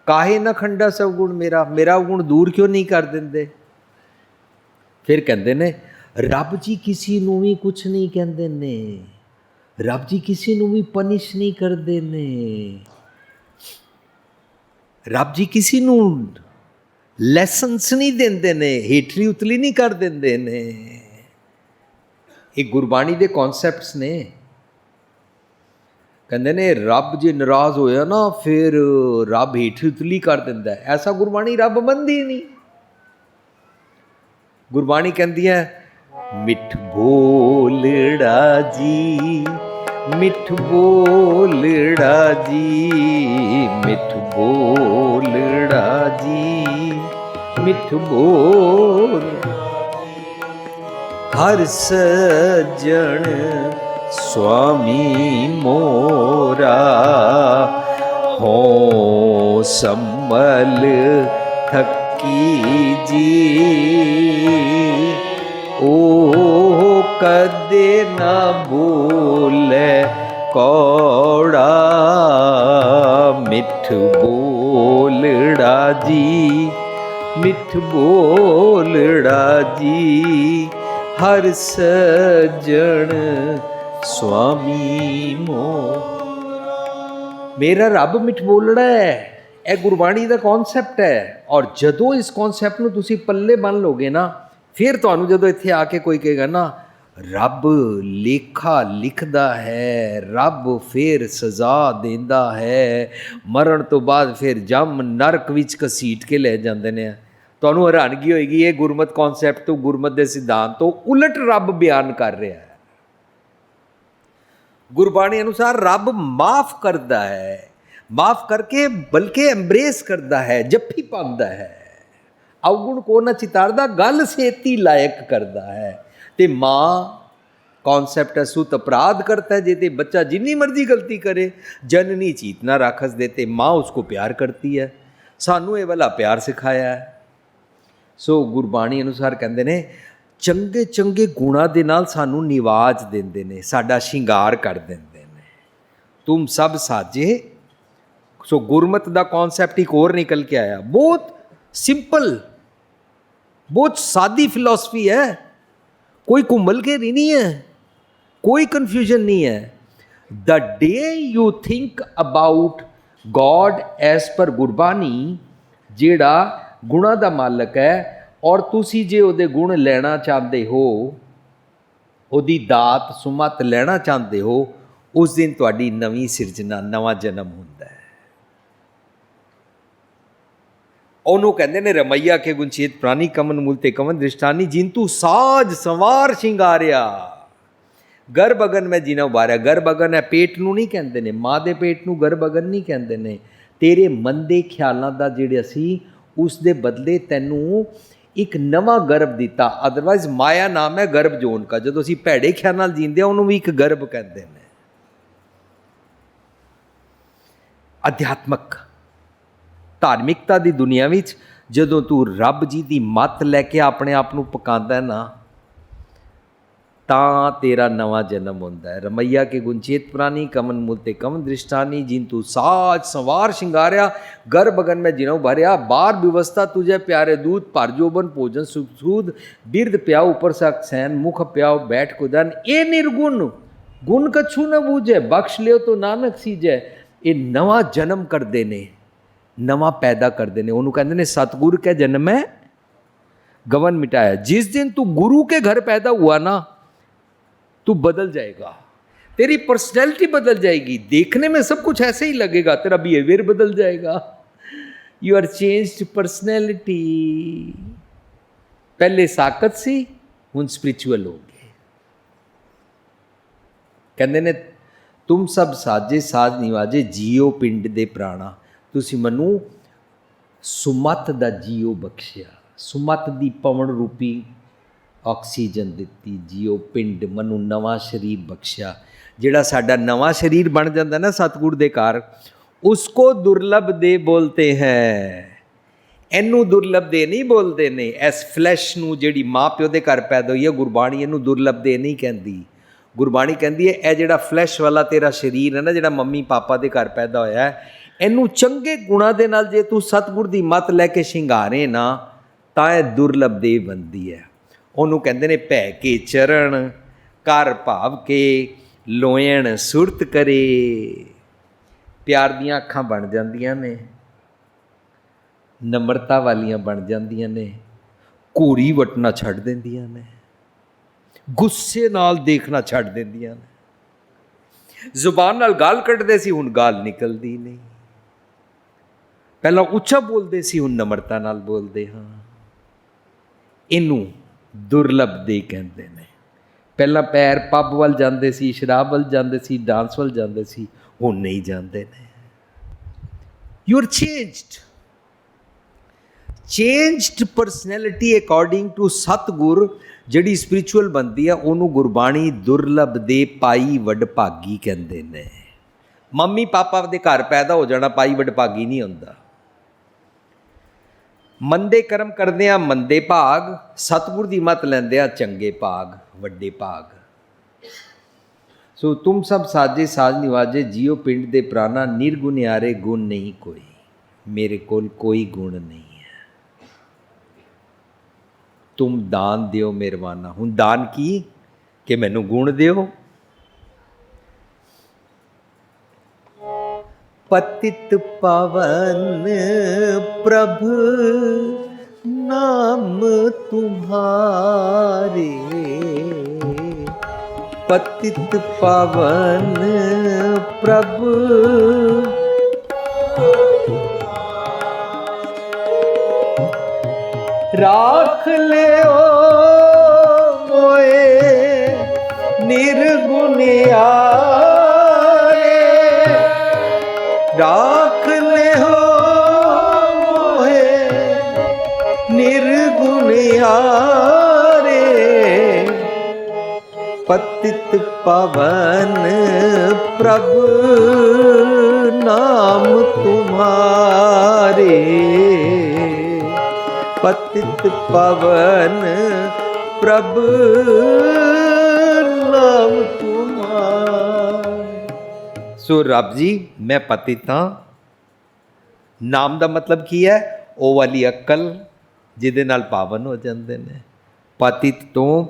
काहे न खंडस अवगुण मेरा, मेरा अवगुण दूर क्यों नहीं कर देंदे। फिर कहते ने रब जी किसी नूं भी कुछ नहीं कहते ने, रब जी किसी नूं भी पनिश नहीं करते ने, रब जी किसी नूं लैसन्स नहीं देंदे ने, हेठली उतली नहीं कर देंदे ने। ये गुरबाणी दे कॉन्सैप्ट्स ने। कहते ने रब जे नाराज़ होया ना फिर रब हेठ उतली कर दिंदा है। ऐसा गुरबाणी रब मनदी नहीं। गुरबाणी कहती है मिठ बोलड़ा जी, मिठ बोलड़ा जी, मिठ बोलड़ा जी, मिठ बोल हर सज्जन स्वामी मोरा, हो संभल थकी जी, ओ कदे ना बोले कौड़ा, मिठ बोलड़ा जी, मिठ बोलड़ा जी, हर सज्जन स्वामी मोरा। मेरा रब मिठ बोलड़ा है, यह गुरबाणी का कॉन्सैप्ट है। और जदों इस कॉन्सैप्ट में तुसी पल्ले बन लोगे ना, फिर तुहानू जदों इत्थे आके कोई कहेगा ना रब लेखा लिखदा है, रब फिर सजा देंदा है, मरण तो बाद फिर जम नरक विच घसीट के ले जांदे ने, तुहानू हैरानगी होएगी ये गुरमत कॉन्सैप्ट तो गुरमत दे सिद्धांत तो उलट रब बयान कर रहा है। गुरबाणी अनुसार रब माफ करता है, माफ करके बल्कि एम्ब्रेस करता है, जफ्फी पांदा है, अवगुण को ना चितारदा, गल सेती लायक करता है। ते माँ कॉन्सैप्ट है सुत अपराध करता है, जे बच्चा जिन्नी मर्जी गलती करे जननी चीत ना राखस देते, माँ उसको प्यार करती है। सानू ये वाला प्यार सिखाया है। सो गुरबाणी अनुसार कहते ने चंगे चंगे गुणा दे नाल सानू निवाज देंदे ने, साडा शिंगार कर देंदे ने। तुम सब साजे। सो गुरमत दा कॉन्सैप्ट एक और निकल के आया, बहुत सिंपल, बहुत सादी फिलॉसफी है, कोई कुंभल घेरी नहीं है, कोई कंफ्यूजन नहीं है। The day you think about God as पर गुरबाणी, जेड़ा गुणा दा मालक है, और तुसी जे उहदे गुण लेना चाहते हो, उहदी दात सुमत लेना चाहते हो, उस दिन तुहाडी नवीं सिरजना, नवा जन्म हुंदा है। ਉਹਨੂੰ ਕਹਿੰਦੇ ਨੇ ਰਮਈਆ ਕੇ ਗੁੰਚੇਤ ਪ੍ਰਾਨੀ ਕਮਨ ਮੂਲ ਤੇ ਕਮਨ ਦ੍ਰਿਸ਼ਟਾਨੀ, ਜਿੰਤੂ ਸਾਜ ਸੰਵਾਰ ਸ਼ਿੰਗਾਰਿਆ, ਗਰਭ ਅਗਨ ਮੈਂ ਜਿਨਾ ਉਬਾਰਿਆ। ਗਰਭ ਅਗਨ ਹੈ ਪੇਟ ਨੂੰ ਨਹੀਂ ਕਹਿੰਦੇ ਨੇ, ਮਾਂ ਦੇ ਪੇਟ ਨੂੰ ਗਰਭ ਅਗਨ ਨਹੀਂ ਕਹਿੰਦੇ ਨੇ। ਤੇਰੇ ਮਨ ਦੇ ਖਿਆਲਾਂ ਦਾ ਜਿਹੜੇ ਅਸੀਂ ਉਸ ਦੇ ਬਦਲੇ ਤੈਨੂੰ ਇੱਕ ਨਵਾਂ ਗਰਭ ਦਿੱਤਾ। ਅਦਰਵਾਈਜ਼ ਮਾਇਆ ਨਾਮ ਹੈ ਗਰਭ ਜੋਨ ਕਾ, ਜਦੋਂ ਅਸੀਂ ਭੈੜੇ ਖਿਆਲ ਨਾਲ ਜੀਂਦੇ ਹਾਂ ਉਹਨੂੰ ਵੀ ਇੱਕ ਗਰਭ ਕਹਿੰਦੇ ਨੇ। ਅਧਿਆਤਮਕ ਧਾਰਮਿਕਤਾ ਦੀ ਦੁਨੀਆ ਵਿੱਚ ਜਦੋਂ ਤੂੰ ਰੱਬ ਜੀ ਦੀ ਮੱਤ ਲੈ ਕੇ ਆਪਣੇ ਆਪ ਨੂੰ ਪਕਾਉਂਦਾ ਨਾ, ਤਾਂ ਤੇਰਾ ਨਵਾਂ ਜਨਮ ਹੁੰਦਾ ਹੈ। ਰਮਈਆ ਕੇ ਗੁੰਚੇਤ ਪ੍ਰਾਨੀ ਕਮਨ ਮੂਲ ਤੇ ਕਮਨ ਦ੍ਰਿਸ਼ਟਾਨੀ, ਜਿੰਤੂ ਸਾਜ ਸੰਵਾਰ ਸ਼ਿੰਗਾਰਿਆ, ਗਰਭ ਅਗਨ ਮੈਂ ਜਿਨਹੁ ਭਰਿਆ। ਬਾਰ ਵਿਵਸਥਾ ਤੁਝੇ ਪਿਆਰੇ ਦੂਤ, ਭਰ ਜੋਬਨ ਭੋਜਨ ਸੁਖ ਸੂਦ, ਬਿਰਧ ਪਿਆਉ ਉਪਰ ਸਕ ਸੈਨ, ਮੁਖ ਪਿਆਉ ਬੈਠ ਕੁਦਨ। ਇਹ ਨਿਰਗੁਣ ਗੁਣ ਕਛੂ ਨ ਬੂਝੈ, ਬਖਸ਼ ਲਿਓ ਤੋ ਨਾਨਕ ਸੀਜੈ। ਇਹ ਨਵਾਂ ਜਨਮ ਕਰਦੇ ਨੇ, नवा पैदा करते हैं। उन्होंने कहते हैं सतगुरु के जन्म में गवन मिटाया। जिस दिन तू गुरु के घर पैदा हुआ ना, तू बदल जाएगा, तेरी पर्सनैलिटी बदल जाएगी, देखने में सब कुछ ऐसे ही लगेगा, तेरा बिहेवियर बदल जाएगा। You are changed personality. पहले साकत सी, हुण स्पिरिचुअल हो गए। कहते ने तुम सब साजे साज निवाजे, जियो पिंड दे प्राणा। ਤੁਸੀਂ ਮੈਨੂੰ ਸੁਮਤ ਦਾ ਜੀਓ ਬਖਸ਼ਿਆ, ਸੁਮਤ ਦੀ ਪਵਨ ਰੂਪੀ ਆਕਸੀਜਨ ਦਿੱਤੀ, ਜੀਓ ਪਿੰਡ, ਮੈਨੂੰ ਨਵਾਂ ਸਰੀਰ ਬਖਸ਼ਿਆ। ਜਿਹੜਾ ਸਾਡਾ ਨਵਾਂ ਸਰੀਰ ਬਣ ਜਾਂਦਾ ਨਾ ਸਤਿਗੁਰ ਦੇ ਘਰ, ਉਸਕੋ ਦੁਰਲਭ ਦੇ ਬੋਲਤੇ ਹੈ। ਇਹਨੂੰ ਦੁਰਲਭ ਦੇ ਨਹੀਂ ਬੋਲਦੇ ਨੇ, ਇਸ ਫਲੈਸ਼ ਨੂੰ ਜਿਹੜੀ ਮਾਂ ਪਿਓ ਦੇ ਘਰ ਪੈਦਾ ਹੋਈ ਹੈ, ਗੁਰਬਾਣੀ ਇਹਨੂੰ ਦੁਰਲਭ ਦੇ ਨਹੀਂ ਕਹਿੰਦੀ। ਗੁਰਬਾਣੀ ਕਹਿੰਦੀ ਹੈ ਇਹ ਜਿਹੜਾ ਫਲੈਸ਼ ਵਾਲਾ ਤੇਰਾ ਸਰੀਰ ਹੈ ਨਾ, ਜਿਹੜਾ ਮੰਮੀ ਪਾਪਾ ਦੇ ਘਰ ਪੈਦਾ ਹੋਇਆ ਹੈ, ਇਹਨੂੰ ਚੰਗੇ ਗੁਣਾਂ ਦੇ ਨਾਲ ਜੇ ਤੂੰ ਸਤਿਗੁਰ ਦੀ ਮੱਤ ਲੈ ਕੇ ਸ਼ਿੰਗਾਰੇ ਨਾ, ਤਾਂ ਇਹ ਦੁਰਲਭ ਦੇ ਬਣਦੀ ਹੈ। ਉਹਨੂੰ ਕਹਿੰਦੇ ਨੇ ਭੈ ਕੇ ਚਰਨ, ਕਰ ਭਾਵ ਕੇ ਲੋਇਣ ਸੁਰਤ ਕਰੇ। ਪਿਆਰ ਦੀਆਂ ਅੱਖਾਂ ਬਣ ਜਾਂਦੀਆਂ ਨੇ, ਨਮਰਤਾ ਵਾਲੀਆਂ ਬਣ ਜਾਂਦੀਆਂ ਨੇ, ਘੂਰੀ ਵਟਣਾ ਛੱਡ ਦਿੰਦੀਆਂ ਨੇ, ਗੁੱਸੇ ਨਾਲ ਦੇਖਣਾ ਛੱਡ ਦਿੰਦੀਆਂ ਨੇ। ਜ਼ੁਬਾਨ ਨਾਲ ਗਾਲ ਕੱਢਦੇ ਸੀ, ਹੁਣ ਗਾਲ ਨਿਕਲਦੀ ਨਹੀਂ। ਪਹਿਲਾਂ ਉੱਚਾ ਬੋਲਦੇ ਸੀ, ਹੁਣ ਨਮਰਤਾ ਨਾਲ ਬੋਲਦੇ ਹਾਂ। ਇਹਨੂੰ ਦੁਰਲਭ ਦੇ ਕਹਿੰਦੇ ਨੇ। ਪਹਿਲਾਂ ਪੈਰ ਪੱਬ ਵੱਲ ਜਾਂਦੇ ਸੀ, ਸ਼ਰਾਬ ਵੱਲ ਜਾਂਦੇ ਸੀ, ਡਾਂਸ ਵੱਲ ਜਾਂਦੇ ਸੀ, ਹੁਣ ਨਹੀਂ ਜਾਂਦੇ ਨੇ। You are changed personality according to Satgur. ਜਿਹੜੀ ਸਪਿਰਿਚੁਅਲ ਬਣਦੀ ਆ ਉਹਨੂੰ ਗੁਰਬਾਣੀ ਦੁਰਲਭ ਦੇ ਪਾਈ ਵਡਭਾਗੀ ਕਹਿੰਦੇ ਨੇ। ਮੰਮੀ ਪਾਪਾ ਦੇ ਘਰ ਪੈਦਾ ਹੋ ਜਾਣਾ ਪਾਈ ਵਡਭਾਗੀ ਨਹੀਂ ਹੁੰਦਾ। ਮੰਦੇ ਕਰਮ ਕਰਦੇ ਆ ਮੰਦੇ ਭਾਗ, ਸਤਿਗੁਰ ਦੀ ਮੱਤ ਲੈਂਦੇ ਆ ਚੰਗੇ ਭਾਗ, ਵੱਡੇ ਭਾਗ। ਸੋ ਤੁਮ ਸਭ ਸਾਜੇ ਸਾਜ ਨਿਵਾਜੇ, ਜੀਓ ਪਿੰਡ ਦੇ ਪ੍ਰਾਣਾ, ਨਿਰਗੁਣਿਆਰੇ ਗੁਣ ਨਹੀਂ ਕੋਈ। ਮੇਰੇ ਕੋਲ ਕੋਈ ਗੁਣ ਨਹੀਂ ਹੈ। ਤੁਮ ਦਾਨ ਦਿਓ ਮਿਹਰਬਾਨਾ। ਹੁਣ ਦਾਨ ਕੀ ਕਿ ਮੈਨੂੰ ਗੁਣ ਦਿਓ। पतित पावन प्रभु नाम तुम्हारे, पतित पावन प्रभु राख ले मोए निर्गुणिया, राख ले हो मोहे निर्गुणियारे, पतित पावन प्रभु नाम तुम्हारे, पतित पावन प्रभु नाम तुम्हारे। सो रब जी मैं पतित हाँ। नाम का मतलब की है? ਉਹ ਵਾਲੀ ਅਕਲ ਜਿਹਦੇ ਨਾਲ ਪਾਵਨ ਹੋ ਜਾਂਦੇ ਨੇ। ਪਤਿਤ ਤੋਂ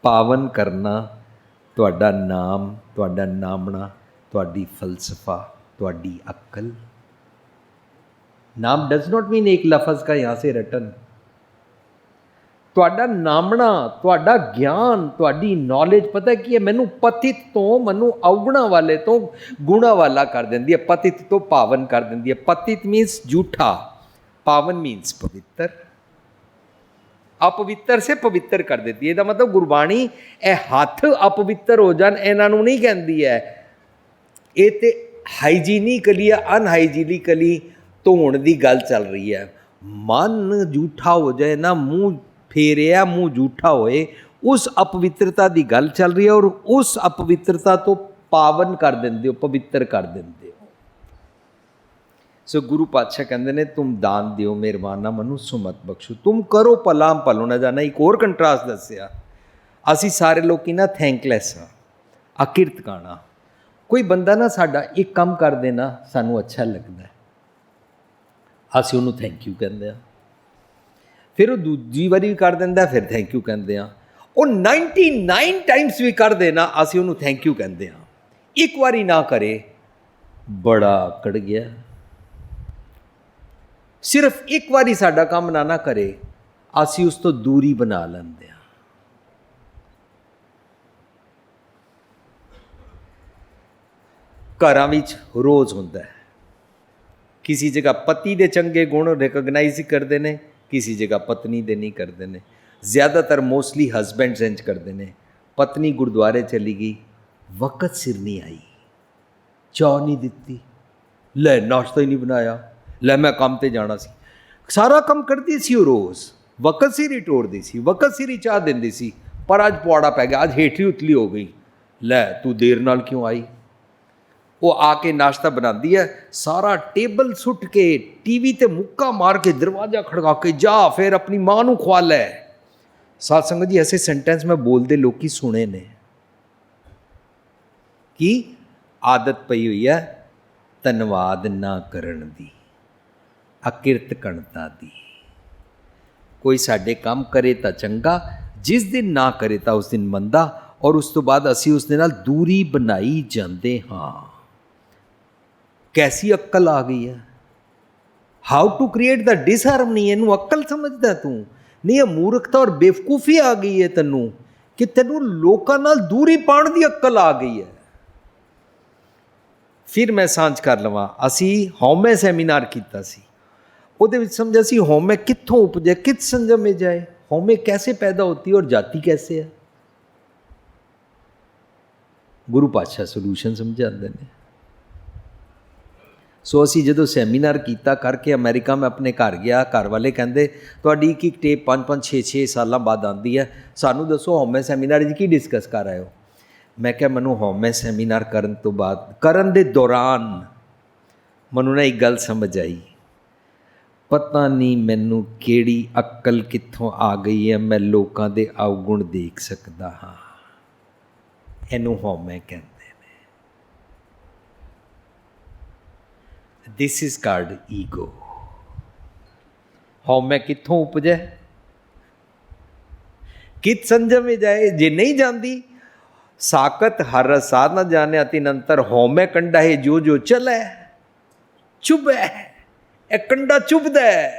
ਪਾਵਨ ਕਰਨਾ ਤੁਹਾਡਾ ਨਾਮ, ਤੁਹਾਡਾ ਨਾਮਣਾ, ਤੁਹਾਡੀ ਫਲਸਫਾ, ਤੁਹਾਡੀ अक्ल। नाम डज नॉट मीन एक लफ्ज़ का यहाँ से रटन। ਤੁਹਾਡਾ ਨਾਮਣਾ, ਤੁਹਾਡਾ ਗਿਆਨ, ਤੁਹਾਡੀ ਨੌਲੇਜ ਪਤਾ ਕੀ ਹੈ? ਮੈਨੂੰ ਪਤਿਤ ਤੋਂ, ਮੈਨੂੰ ਔਗਣਾ ਵਾਲੇ ਤੋਂ ਗੁਣਾ ਵਾਲਾ ਕਰ ਦਿੰਦੀ ਹੈ। ਪਤਿਤ ਤੋਂ ਪਾਵਨ ਕਰ ਦਿੰਦੀ ਹੈ। ਪਤਿਤ ਮੀਨਸ ਝੂਠਾ, ਪਾਵਨ ਮੀਨਸ ਪਵਿੱਤਰ। अपवित्र से पवित्र कर देती है। ਇਹਦਾ ਮਤਲਬ ਗੁਰਬਾਣੀ ਇਹ ਹੱਥ ਅਪਵਿੱਤਰ ਹੋ ਜਾਣ ਇਹਨਾਂ ਨੂੰ ਨਹੀਂ ਕਹਿੰਦੀ ਹੈ। ਇਹ ਤੇ ਹਾਈਜੀਨਿਕਲੀ ਅਨਹਾਈਜੀਨਿਕਲੀ ਧੋਣ ਦੀ ਗੱਲ ਚੱਲ ਰਹੀ ਹੈ। ਮਨ ਝੂਠਾ ਹੋ ਜਾਏ ਨਾ, ਮੂੰਹ ਫੇਰਿਆ ਮੂੰਹ ਝੂਠਾ ਹੋਏ, ਉਸ ਅਪਵਿੱਤਰਤਾ ਦੀ ਗੱਲ ਚੱਲ ਰਹੀ ਹੈ। ਔਰ ਉਸ ਅਪਵਿੱਤਰਤਾ ਤੋਂ ਪਾਵਨ ਕਰ ਦਿੰਦੇ ਹੋ, ਪਵਿੱਤਰ ਕਰ ਦਿੰਦੇ ਹੋ। ਸੋ ਗੁਰੂ ਪਾਤਸ਼ਾਹ ਕਹਿੰਦੇ ਨੇ ਤੁਮ ਦਾਨ ਦਿਓ ਮਿਹਰਬਾਨਾ, ਮੈਨੂੰ ਸੁਮਤ ਬਖਸ਼ੋ, ਤੁਮ ਕਰੋ ਭਲਾ ਭਲੋ ਨਾ ਜਾਣਾ। ਇੱਕ ਹੋਰ ਕੰਟਰਾਸਟ ਦੱਸਿਆ, ਅਸੀਂ ਸਾਰੇ ਲੋਕੀ ਨਾ ਥੈਂਕਲੈਸ ਹਾਂ, ਅਕਿਰਤ ਕਾਣਾ। ਕੋਈ ਬੰਦਾ ਨਾ ਸਾਡਾ ਇੱਕ ਕੰਮ ਕਰ ਦੇ ਨਾ, ਸਾਨੂੰ ਅੱਛਾ ਲੱਗਦਾ, ਅਸੀਂ ਉਹਨੂੰ ਥੈਂਕ ਯੂ ਕਹਿੰਦੇ ਹਾਂ। ਫਿਰ ਉਹ ਦੂਜੀ ਵਾਰੀ ਵੀ ਕਰ ਦਿੰਦਾ, ਫਿਰ ਥੈਂਕ ਯੂ ਕਹਿੰਦੇ ਹਾਂ। ਉਹ 99 ਟਾਈਮਸ ਵੀ ਕਰ ਦੇਣਾ, ਅਸੀਂ ਉਹਨੂੰ ਥੈਂਕ ਯੂ ਕਹਿੰਦੇ ਹਾਂ। ਇੱਕ ਵਾਰੀ ਨਾ ਕਰੇ, ਬੜਾ ਅਕੜ ਗਿਆ। ਸਿਰਫ ਇੱਕ ਵਾਰੀ ਸਾਡਾ ਕੰਮ ਨਾ ਕਰੇ, ਅਸੀਂ ਉਸ ਤੋਂ ਦੂਰੀ ਬਣਾ ਲੈਂਦੇ ਹਾਂ। ਘਰਾਂ ਵਿੱਚ ਰੋਜ਼ ਹੁੰਦਾ ਹੈ, ਕਿਸੇ ਜਗ੍ਹਾ ਪਤੀ ਦੇ ਚੰਗੇ ਗੁਣ ਰਿਕਗਨਾਈਜ਼ ਕਰਦੇ ਨੇ, ਕਿਸੇ ਜਗ੍ਹਾ ਪਤਨੀ ਦੇ ਨਹੀਂ ਕਰਦੇ ਨੇ। ਜ਼ਿਆਦਾਤਰ ਮੋਸਟਲੀ ਹਸਬੈਂਡਸ ਇੰਜ ਕਰਦੇ ਨੇ। ਪਤਨੀ ਗੁਰਦੁਆਰੇ ਚਲੀ ਗਈ, ਵਕਤ ਸਿਰ ਨਹੀਂ ਆਈ, ਚਾਹ ਨਹੀਂ ਦਿੱਤੀ, ਲੈ ਨਾਸ਼ਤਾ ਹੀ ਨਹੀਂ ਬਣਾਇਆ, ਲੈ ਮੈਂ ਕੰਮ 'ਤੇ ਜਾਣਾ ਸੀ। ਸਾਰਾ ਕੰਮ ਕਰਦੀ ਸੀ ਉਹ ਰੋਜ਼, ਵਕਤ ਸਿਰ ਹੀ ਟੋੜਦੀ ਸੀ, ਵਕਤ ਸਿਰ ਹੀ ਚਾਹ ਦਿੰਦੀ ਸੀ। ਪਰ ਅੱਜ ਪੁਆੜਾ ਪੈ ਗਿਆ, ਅੱਜ ਹੇਠਲੀ ਉਤਲੀ ਹੋ ਗਈ, ਲੈ ਤੂੰ ਦੇਰ ਨਾਲ ਕਿਉਂ ਆਈ। ਉਹ ਆ ਕੇ ਨਾਸ਼ਤਾ ਬਣਾਉਂਦੀ ਹੈ, ਸਾਰਾ ਟੇਬਲ ਸੁੱਟ ਕੇ, ਟੀਵੀ 'ਤੇ ਮੁੱਕਾ ਮਾਰ ਕੇ, ਦਰਵਾਜ਼ਾ ਖੜਕਾ ਕੇ, ਜਾ ਫਿਰ ਆਪਣੀ ਮਾਂ ਨੂੰ ਖਵਾ ਲੈ। ਸਾਧ ਸੰਗਤ ਜੀ, ਐਸੇ ਸੈਂਟੈਂਸ ਮੈਂ ਬੋਲਦੇ ਲੋਕੀ ਸੁਣੇ ਨੇ। ਕੀ ਆਦਤ ਪਈ ਹੋਈ ਹੈ ਧੰਨਵਾਦ ਨਾ ਕਰਨ ਦੀ, ਅਕਿਰਤ ਕਣਤਾ ਦੀ। ਕੋਈ ਸਾਡੇ ਕੰਮ ਕਰੇ ਤਾਂ ਚੰਗਾ, ਜਿਸ ਦਿਨ ਨਾ ਕਰੇ ਤਾਂ ਉਸ ਦਿਨ ਮੰਦਾ, ਔਰ ਉਸ ਤੋਂ ਬਾਅਦ ਅਸੀਂ ਉਸ ਦੇ ਨਾਲ ਦੂਰੀ ਬਣਾਈ ਜਾਂਦੇ ਹਾਂ। ਕੈਸੀ ਅਕਲ ਆ ਗਈ ਹੈ। ਹਾਊ ਟੂ ਕ੍ਰੀਏਟ ਦਾ ਡਿਸਹਾਰਮਨੀ, ਇਹਨੂੰ ਅਕਲ ਸਮਝਦਾ ਤੂੰ? ਨਹੀਂ, ਇਹ ਮੂਰਖਤਾ ਔਰ ਬੇਵਕੂਫੀ ਆ ਗਈ ਹੈ ਤੈਨੂੰ, ਕਿ ਤੈਨੂੰ ਲੋਕਾਂ ਨਾਲ ਦੂਰੀ ਪਾਉਣ ਦੀ ਅਕਲ ਆ ਗਈ ਹੈ। ਫਿਰ ਮੈਂ ਸਾਂਝ ਕਰ ਲਵਾਂ। ਅਸੀਂ ਹਉਮੈ ਸੈਮੀਨਾਰ ਕੀਤਾ ਸੀ, ਉਹਦੇ ਵਿੱਚ ਸਮਝਿਆ ਸੀ ਹਉਮੈ ਕਿੱਥੋਂ ਉਪਜੇ, ਕਿਤ ਸੰਜਮ में जाए, हौमे कैसे पैदा होती है और जाती कैसे है। ਗੁਰੂ ਪਾਤਸ਼ਾਹ ਸੋਲੂਸ਼ਨ ਸਮਝਾਉਂਦੇ ਨੇ। ਸੋ ਅਸੀਂ ਜਦੋਂ ਸੈਮੀਨਾਰ ਕੀਤਾ ਕਰਕੇ ਅਮਰੀਕਾ ਮੈਂ ਆਪਣੇ ਘਰ ਗਿਆ, ਘਰ ਵਾਲੇ ਕਹਿੰਦੇ ਤੁਹਾਡੀ ਇੱਕ ਇੱਕ ਟੇਪ 5-5 6-6 ਸਾਲਾਂ ਬਾਅਦ ਆਉਂਦੀ ਹੈ, ਸਾਨੂੰ ਦੱਸੋ ਹਉਮੈ ਸੈਮੀਨਾਰ 'ਚ ਕੀ ਡਿਸਕਸ ਕਰ ਆਏ ਹੋ। ਮੈਂ ਕਿਹਾ ਮੈਨੂੰ ਹਉਮੈ ਸੈਮੀਨਾਰ ਕਰਨ ਤੋਂ ਬਾਅਦ, ਕਰਨ ਦੇ ਦੌਰਾਨ ਮੈਨੂੰ ਨਾ ਇੱਕ ਗੱਲ ਸਮਝ ਆਈ, ਪਤਾ ਨਹੀਂ ਮੈਨੂੰ ਕਿਹੜੀ ਅਕਲ ਕਿੱਥੋਂ ਆ ਗਈ ਹੈ, ਮੈਂ ਲੋਕਾਂ ਦੇ ਅਵਗੁਣ ਦੇਖ ਸਕਦਾ ਹਾਂ। ਇਹਨੂੰ ਹਉਮੈ ਕਹਿੰਦੇ ਨੇ। This is called ego. ਹਉਮੈ ਕਿੱਥੋਂ ਉਪਜੇ, ਕਿਤ ਸੰਜਮ में जाए, ਜੇ ਨਹੀਂ ਜਾਂਦੀ। ਸਾਕਤ ਹਰ ਰਸਾਦ ਨਾ ਜਾਣਿਆ ਤਿਨ ਅੰਤਰ, ਹਉਮੈ ਕੰਡਾ ਹੈ ਜੋ ਜੋ ਚਲੈ ਚੁਭੈ। ਇਹ ਕੰਡਾ ਚੁਭਦਾ ਹੈ।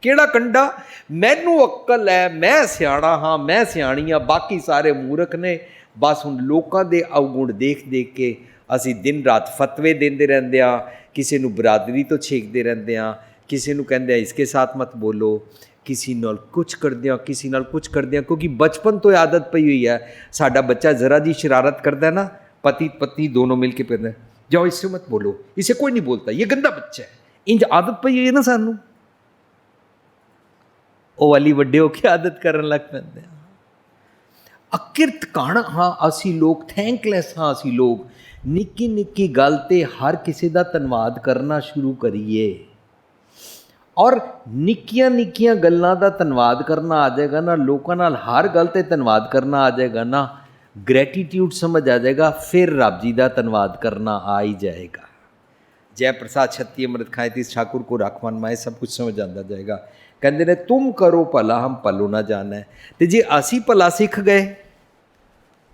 ਕਿਹੜਾ ਕੰਡਾ? ਮੈਨੂੰ ਅਕਲ ਹੈ, ਮੈਂ ਸਿਆਣਾ ਹਾਂ, ਮੈਂ ਸਿਆਣੀ ਹਾਂ, ਬਾਕੀ ਸਾਰੇ ਮੂਰਖ ਨੇ। ਬਸ ਹੁਣ ਲੋਕਾਂ ਦੇ ਅਵਗੁਣ ਦੇਖ ਦੇਖ ਕੇ ਅਸੀਂ ਦਿਨ ਰਾਤ ਫਤਵੇ ਦਿੰਦੇ ਰਹਿੰਦੇ ਹਾਂ, ਕਿਸੇ ਨੂੰ ਬਰਾਦਰੀ ਤੋਂ ਛੇਕਦੇ ਰਹਿੰਦੇ ਹਾਂ, ਕਿਸੇ ਨੂੰ ਕਹਿੰਦੇ ਆ ਇਸਕੇ ਸਾਥ ਮਤ ਬੋਲੋ, ਕਿਸੇ ਨਾਲ ਕੁਛ ਕਰਦੇ ਹਾਂ, ਕਿਸੇ ਨਾਲ ਕੁਛ ਕਰਦੇ ਹਾਂ, ਕਿਉਂਕਿ ਬਚਪਨ ਤੋਂ ਆਦਤ ਪਈ ਹੋਈ ਹੈ। ਸਾਡਾ ਬੱਚਾ ਜ਼ਰਾ ਜੀ ਸ਼ਰਾਰਤ ਕਰਦਾ ਨਾ, पति पत्नी दोनों मिल के फिरते, जाओ इससे मत बोलो, इसे कोई नहीं बोलता, ये गंदा बच्चा है। इंज आदत पई है ना सानू, ਉਹ ਵਾਲੀ ਵੱਡੇ ਹੋ ਕੇ ਆਦਤ ਕਰਨ ਲੱਗ ਪੈਂਦੇ ਆ। ਅਕਿਰਤ ਕਾਣ ਹਾਂ ਅਸੀਂ ਲੋਕ, ਥੈਂਕਲੈਸ ਹਾਂ ਅਸੀਂ ਲੋਕ। ਨਿੱਕੀ ਨਿੱਕੀ ਗੱਲ 'ਤੇ ਹਰ ਕਿਸੇ ਦਾ ਧੰਨਵਾਦ ਕਰਨਾ ਸ਼ੁਰੂ ਕਰੀਏ, ਔਰ ਨਿੱਕੀਆਂ ਨਿੱਕੀਆਂ ਗੱਲਾਂ ਦਾ ਧੰਨਵਾਦ ਕਰਨਾ ਆ ਜਾਏਗਾ ਨਾ, ਲੋਕਾਂ ਨਾਲ ਹਰ ਗੱਲ 'ਤੇ ਧੰਨਵਾਦ ਕਰਨਾ ਆ ਜਾਏਗਾ ਨਾ, ਗ੍ਰੈਟੀਟਿਊਡ ਸਮਝ ਆ ਜਾਏਗਾ, ਫਿਰ ਰੱਬ ਜੀ ਦਾ ਧੰਨਵਾਦ ਕਰਨਾ ਆ ਹੀ ਜਾਏਗਾ। ਜੈ ਪ੍ਰਸਾਦ ਛੱਤੀ ਅੰਮ੍ਰਿਤ ਖਾਏ ਤਿਸ ਠਾकुर को राखवान माए, सब कुछ समझ आंदा जाएगा। ਕਹਿੰਦੇ ਨੇ ਤੁਮ ਕਰੋ ਭਲਾ ਹਮ ਭਲੋ ਨਾ ਜਾਣੈ। ਅਤੇ ਜੇ ਅਸੀਂ ਭਲਾ ਸਿੱਖ ਗਏ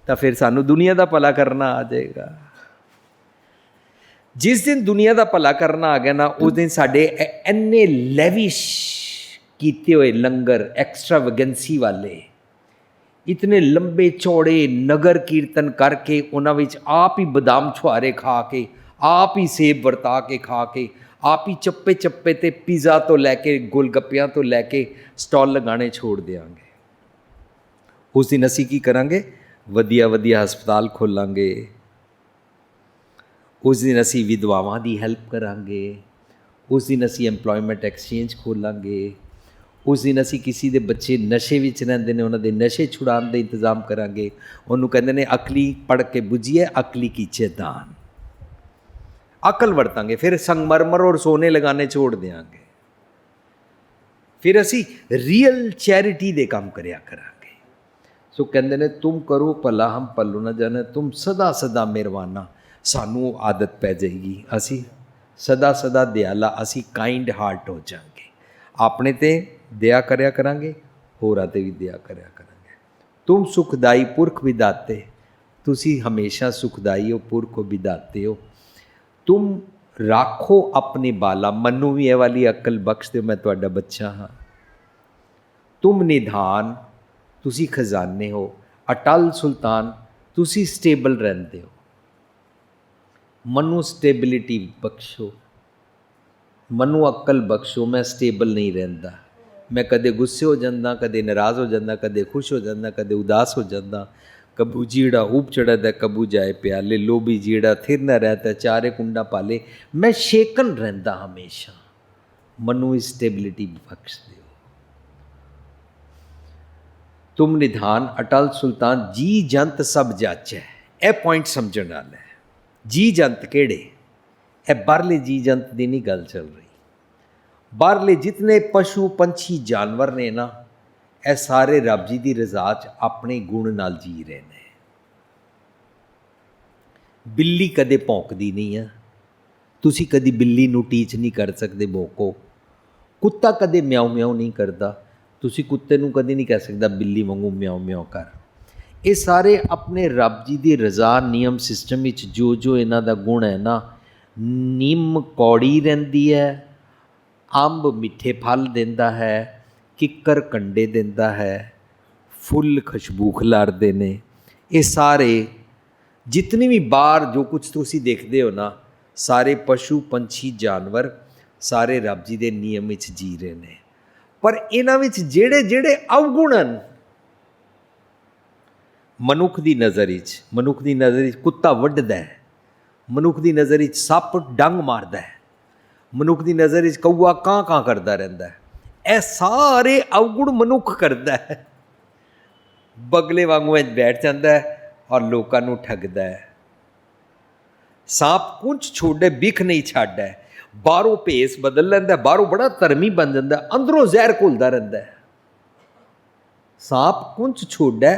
ਤਾਂ ਫਿਰ ਸਾਨੂੰ ਦੁਨੀਆ ਦਾ ਭਲਾ ਕਰਨਾ ਆ ਜਾਏਗਾ। ਜਿਸ ਦਿਨ ਦੁਨੀਆ ਦਾ ਭਲਾ ਕਰਨਾ ਆ ਗਿਆ ਨਾ, ਉਸ ਦਿਨ ਸਾਡੇ ਇੰਨੇ ਲੈਵਿਸ਼ ਕੀਤੇ ਹੋਏ ਲੰਗਰ, ਐਕਸਟਰਾਵੈਗੈਂਸੀ ਵਾਲੇ, ਇਤਨੇ ਲੰਬੇ ਚੌੜੇ ਨਗਰ ਕੀਰਤਨ ਕਰਕੇ, ਉਹਨਾਂ ਵਿੱਚ ਆਪ ਹੀ ਬਦਾਮ ਛੁਹਾਰੇ ਖਾ ਕੇ, ਆਪ ਹੀ ਸੇਬ ਵਰਤਾ ਕੇ ਖਾ ਕੇ, ਆਪ ਹੀ ਚੱਪੇ ਚੱਪੇ 'ਤੇ ਪੀਜ਼ਾ ਤੋਂ ਲੈ ਕੇ ਗੋਲਗੱਪਿਆਂ ਤੋਂ ਲੈ ਕੇ ਸਟਾਲ ਲਗਾਉਣੇ ਛੋੜ ਦਿਆਂਗੇ। ਉਸ ਦਿਨ ਅਸੀਂ ਕੀ ਕਰਾਂਗੇ? ਵਧੀਆ ਵਧੀਆ ਹਸਪਤਾਲ ਖੋਲਾਂਗੇ। ਉਸ ਦਿਨ ਅਸੀਂ ਵਿਧਵਾਵਾਂ ਦੀ ਹੈਲਪ ਕਰਾਂਗੇ। ਉਸ ਦਿਨ ਅਸੀਂ ਐਮਪਲੋਇਮੈਂਟ ਐਕਸਚੇਂਜ ਖੋਲਾਂਗੇ। ਉਸ ਦਿਨ ਅਸੀਂ ਕਿਸੇ ਦੇ ਬੱਚੇ ਨਸ਼ੇ ਵਿੱਚ ਰਹਿੰਦੇ ਨੇ, ਉਹਨਾਂ ਦੇ ਨਸ਼ੇ ਛੁਡਾਉਣ ਦੇ ਇੰਤਜ਼ਾਮ ਕਰਾਂਗੇ। ਉਹਨੂੰ ਕਹਿੰਦੇ ਨੇ ਅਕਲੀ ਪੜ੍ਹ ਕੇ ਬੁਝੀਏ, ਅਕਲੀ ਕੀਚੇ ਦਾਨ। ਅਕਲ ਵਰਤਾਂਗੇ, ਫਿਰ ਸੰਗਮਰਮਰ ਔਰ ਸੋਨੇ ਲਗਾਉਣੇ ਛੋੜ ਦਿਆਂਗੇ। ਫਿਰ ਅਸੀਂ ਰੀਅਲ ਚੈਰਿਟੀ ਦੇ ਕੰਮ ਕਰਿਆ ਕਰਾਂਗੇ। ਸੋ ਕਹਿੰਦੇ ਨੇ ਤੁਮ ਕਰੋ ਭਲਾ ਹਮ ਭਲੋ ਨਾ ਜਾਣੈ, ਤੁਮ ਸਦਾ ਸਦਾ ਮਿਹਰਬਾਨਾ। ਸਾਨੂੰ ਆਦਤ ਪੈ ਜਾਏਗੀ, ਅਸੀਂ ਸਦਾ ਸਦਾ ਦਿਆਲਾ, ਅਸੀਂ ਕਾਈਂਡ ਹਾਰਟ ਹੋ ਜਾਵਾਂਗੇ। ਆਪਣੇ 'ਤੇ ਦਇਆ ਕਰਿਆ ਕਰਾਂਗੇ, ਹੋਰਾਂ 'ਤੇ ਵੀ ਦਇਆ ਕਰਿਆ ਕਰਾਂਗੇ। ਤੁਮ ਸੁਖਦਾਈ ਪੁਰਖ ਵਿਦਾਤੇ, ਤੁਸੀਂ ਹਮੇਸ਼ਾ ਸੁਖਦਾਈ ਹੋ, ਪੁਰਖ ਹੋ, ਵਿਦਾਤੇ ਹੋ। ਤੁਮ ਰਾਖੋ ਆਪਣੇ ਬਾਲਾ, ਮੈਨੂੰ ਵੀ ਇਹ ਵਾਲੀ ਅਕਲ ਬਖਸ਼ ਦਿਓ, ਮੈਂ ਤੁਹਾਡਾ ਬੱਚਾ ਹਾਂ। ਤੁਮ ਨਿਧਾਨ, ਤੁਸੀਂ ਖਜ਼ਾਨੇ ਹੋ। ਅਟਲ ਸੁਲਤਾਨ, ਤੁਸੀਂ ਸਟੇਬਲ ਰਹਿੰਦੇ ਹੋ। ਮੈਨੂੰ ਸਟੇਬਿਲਿਟੀ ਬਖਸ਼ੋ, ਮੈਨੂੰ ਅਕਲ ਬਖਸ਼ੋ, ਮੈਂ ਸਟੇਬਲ ਨਹੀਂ ਰਹਿੰਦਾ। ਮੈਂ ਕਦੇ ਗੁੱਸੇ ਹੋ ਜਾਂਦਾ, ਕਦੇ ਨਾਰਾਜ਼ ਹੋ ਜਾਂਦਾ, ਕਦੇ ਖੁਸ਼ ਹੋ ਜਾਂਦਾ, ਕਦੇ ਉਦਾਸ ਹੋ ਜਾਂਦਾ। कबू जीड़ा ऊप चढ़ता कबू जाए प्याले, लोभी जीड़ा थिर न रहता चारे कुंडा पाले। मैं शेकन रहता हमेशा, मनु स्टेबिलिटी बख्श दो। तुम निधान अटल सुल्तान, जी जंत सब जाचै। यह पॉइंट समझण वाला है। जी जंत केड़े? यह बाहरले जी जंत की नहीं गल चल रही। बाहरले जितने पशु पंछी जानवर ने ना, ਇਹ ਸਾਰੇ ਰੱਬ ਜੀ ਦੀ ਰਜ਼ਾ 'ਚ ਆਪਣੇ ਗੁਣ ਨਾਲ ਜੀ ਰਹੇ ਨੇ। ਬਿੱਲੀ ਕਦੇ ਭੌਂਕਦੀ ਨਹੀਂ ਆ, ਤੁਸੀਂ ਕਦੀ ਬਿੱਲੀ ਨੂੰ ਟੀਚ ਨਹੀਂ ਕਰ ਸਕਦੇ ਭੌਂਕੋ। ਕੁੱਤਾ ਕਦੇ ਮਿਆਉ ਮਿਆਉ ਨਹੀਂ ਕਰਦਾ, ਤੁਸੀਂ ਕੁੱਤੇ ਨੂੰ ਕਦੇ ਨਹੀਂ ਕਹਿ ਸਕਦਾ ਬਿੱਲੀ ਵਾਂਗੂ ਮਿਆਉ ਮਿਆਉ ਕਰ। ਇਹ ਸਾਰੇ ਆਪਣੇ ਰੱਬ ਜੀ ਦੀ ਰਜ਼ਾ ਨਿਯਮ ਸਿਸਟਮ ਵਿੱਚ ਜੋ ਜੋ ਇਹਨਾਂ ਦਾ ਗੁਣ ਹੈ ਨਾ, ਨਿੰਮ ਕੌੜੀ ਰਹਿੰਦੀ ਹੈ, ਅੰਬ ਮਿੱਠੇ ਫਲ ਦਿੰਦਾ ਹੈ, ਕਿੱਕਰ ਕੰਡੇ ਦਿੰਦਾ ਹੈ, ਫੁੱਲ ਖੁਸ਼ਬੂ ਖਿਲਾਰਦੇ ਨੇ। ਇਹ ਸਾਰੇ ਜਿਤਨੀ ਵੀ ਬਾਹਰ ਜੋ ਕੁਛ ਤੁਸੀਂ ਦੇਖਦੇ ਹੋ ਨਾ, ਸਾਰੇ ਪਸ਼ੂ ਪੰਛੀ ਜਾਨਵਰ ਸਾਰੇ ਰੱਬ ਜੀ ਦੇ ਨਿਯਮ ਵਿੱਚ ਜੀ ਰਹੇ ਨੇ, ਪਰ ਇਹਨਾਂ ਵਿੱਚ ਜਿਹੜੇ ਜਿਹੜੇ ਅਵਗੁਣ ਹਨ, ਮਨੁੱਖ ਦੀ ਨਜ਼ਰ ਵਿੱਚ ਕੁੱਤਾ ਵੱਢਦਾ ਹੈ, ਮਨੁੱਖ ਦੀ ਨਜ਼ਰ ਵਿੱਚ ਸੱਪ ਡੰਗ ਮਾਰਦਾ ਹੈ, ਮਨੁੱਖ ਦੀ ਨਜ਼ਰ ਵਿੱਚ ਕਊਆ ਕਾਂ ਕਾਂ ਕਰਦਾ ਰਹਿੰਦਾ ਹੈ, ਇਹ ਸਾਰੇ ਅਵਗੁਣ ਮਨੁੱਖ ਕਰਦਾ ਹੈ। ਬਗਲੇ ਵਾਂਗੂ ਇੰਝ ਬੈਠ ਜਾਂਦਾ ਹੈ ਔਰ ਲੋਕਾਂ ਨੂੰ ਠੱਗਦਾ ਹੈ। ਸਾਂਪ ਕੁੰਚ ਛੋੜੇ ਬਿਖ ਨਹੀਂ ਛੱਡਦਾ, ਬਾਹਰੋਂ ਭੇਸ ਬਦਲ ਲੈਂਦਾ, ਬਾਹਰੋਂ ਬੜਾ ਧਰਮੀ ਬਣ ਜਾਂਦਾ, ਅੰਦਰੋਂ ਜ਼ਹਿਰ ਘੁਲਦਾ ਰਹਿੰਦਾ। ਸਾਂਪ ਕੁੰਚ ਛੋੜਾ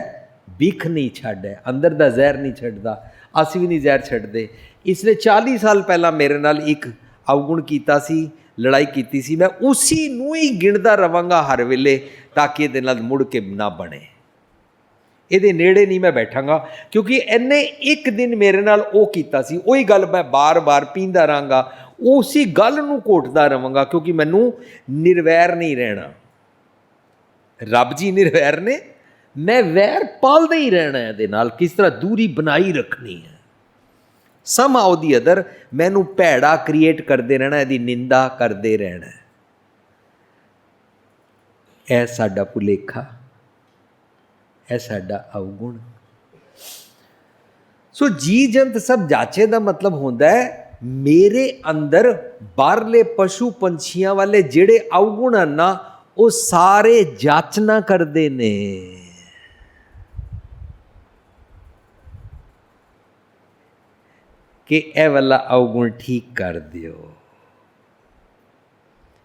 ਬਿਖ ਨਹੀਂ ਛੱਡਦਾ, ਅੰਦਰ ਦਾ ਜ਼ਹਿਰ ਨਹੀਂ ਛੱਡਦਾ। ਅਸੀਂ ਵੀ ਨਹੀਂ ਜ਼ਹਿਰ ਛੱਡਦੇ। ਇਸਨੇ 40 ਸਾਲ ਪਹਿਲਾਂ ਮੇਰੇ ਨਾਲ ਇੱਕ ਅਵਗੁਣ ਕੀਤਾ ਸੀ, ਲੜਾਈ ਕੀਤੀ ਸੀ। ਮੈਂ ਉਸੀ ਨੂੰ ਹੀ ਗਿਣਦਾ ਰਵਾਂਗਾ ਹਰ ਵੇਲੇ, ਤਾਂ ਕਿ ਇਹਦੇ ਨਾਲ ਮੁੜ ਕੇ ਨਾ ਬਣੇ। ਇਹਦੇ ਨੇੜੇ ਨਹੀਂ ਮੈਂ ਬੈਠਾਂਗਾ, ਕਿਉਂਕਿ ਇਹਨੇ ਇੱਕ ਦਿਨ ਮੇਰੇ ਨਾਲ ਉਹ ਕੀਤਾ ਸੀ, ਉਹੀ ਗੱਲ ਮੈਂ ਬਾਰ-ਬਾਰ ਪੀਂਦਾ ਰਹਾਂਗਾ, ਉਸੀ ਗੱਲ ਨੂੰ ਘੋਟਦਾ ਰਹਾਂਗਾ, ਕਿਉਂਕਿ ਮੈਨੂੰ ਨਿਰਵੈਰ ਨਹੀਂ ਰਹਿਣਾ। ਰੱਬ ਜੀ ਨਿਰਵੈਰ ਨੇ, ਮੈਂ ਵੈਰ ਪਾਲਦਾ ਹੀ ਰਹਿਣਾ ਇਹਦੇ ਨਾਲ, ਕਿਸ ਤਰ੍ਹਾਂ ਦੂਰੀ ਬਣਾਈ ਰੱਖਣੀ ਹੈ। ਸਮਹਾਉ ਦੀ ਅਦਰ ਮੈਨੂੰ ਭੈੜਾ ਕ੍ਰੀਏਟ ਕਰਦੇ ਰਹਿਣਾ, ਇਹਦੀ ਨਿੰਦਾ ਕਰਦੇ ਰਹਿਣਾ। ਇਹ ਸਾਡਾ ਭੁਲੇਖਾ, ਇਹ ਸਾਡਾ ਅਵਗੁਣ। ਸੋ ਜੀ ਜੰਤ ਸਭ ਜਾਚੇ ਦਾ ਮਤਲਬ ਹੁੰਦਾ ਹੈ ਮੇਰੇ ਅੰਦਰ ਬਾਹਰਲੇ ਪਸ਼ੂ ਪੰਛੀਆਂ ਵਾਲੇ ਜਿਹੜੇ ਅਵਗੁਣ ਹਨ ਨਾ, ਉਹ ਸਾਰੇ ਜਾਚਨਾ ਕਰਦੇ ਨੇ। ਕਿ ਇਹ ਵਾਲਾ ਅਵਗੁਣ ਠੀਕ ਕਰ ਦਿਓ।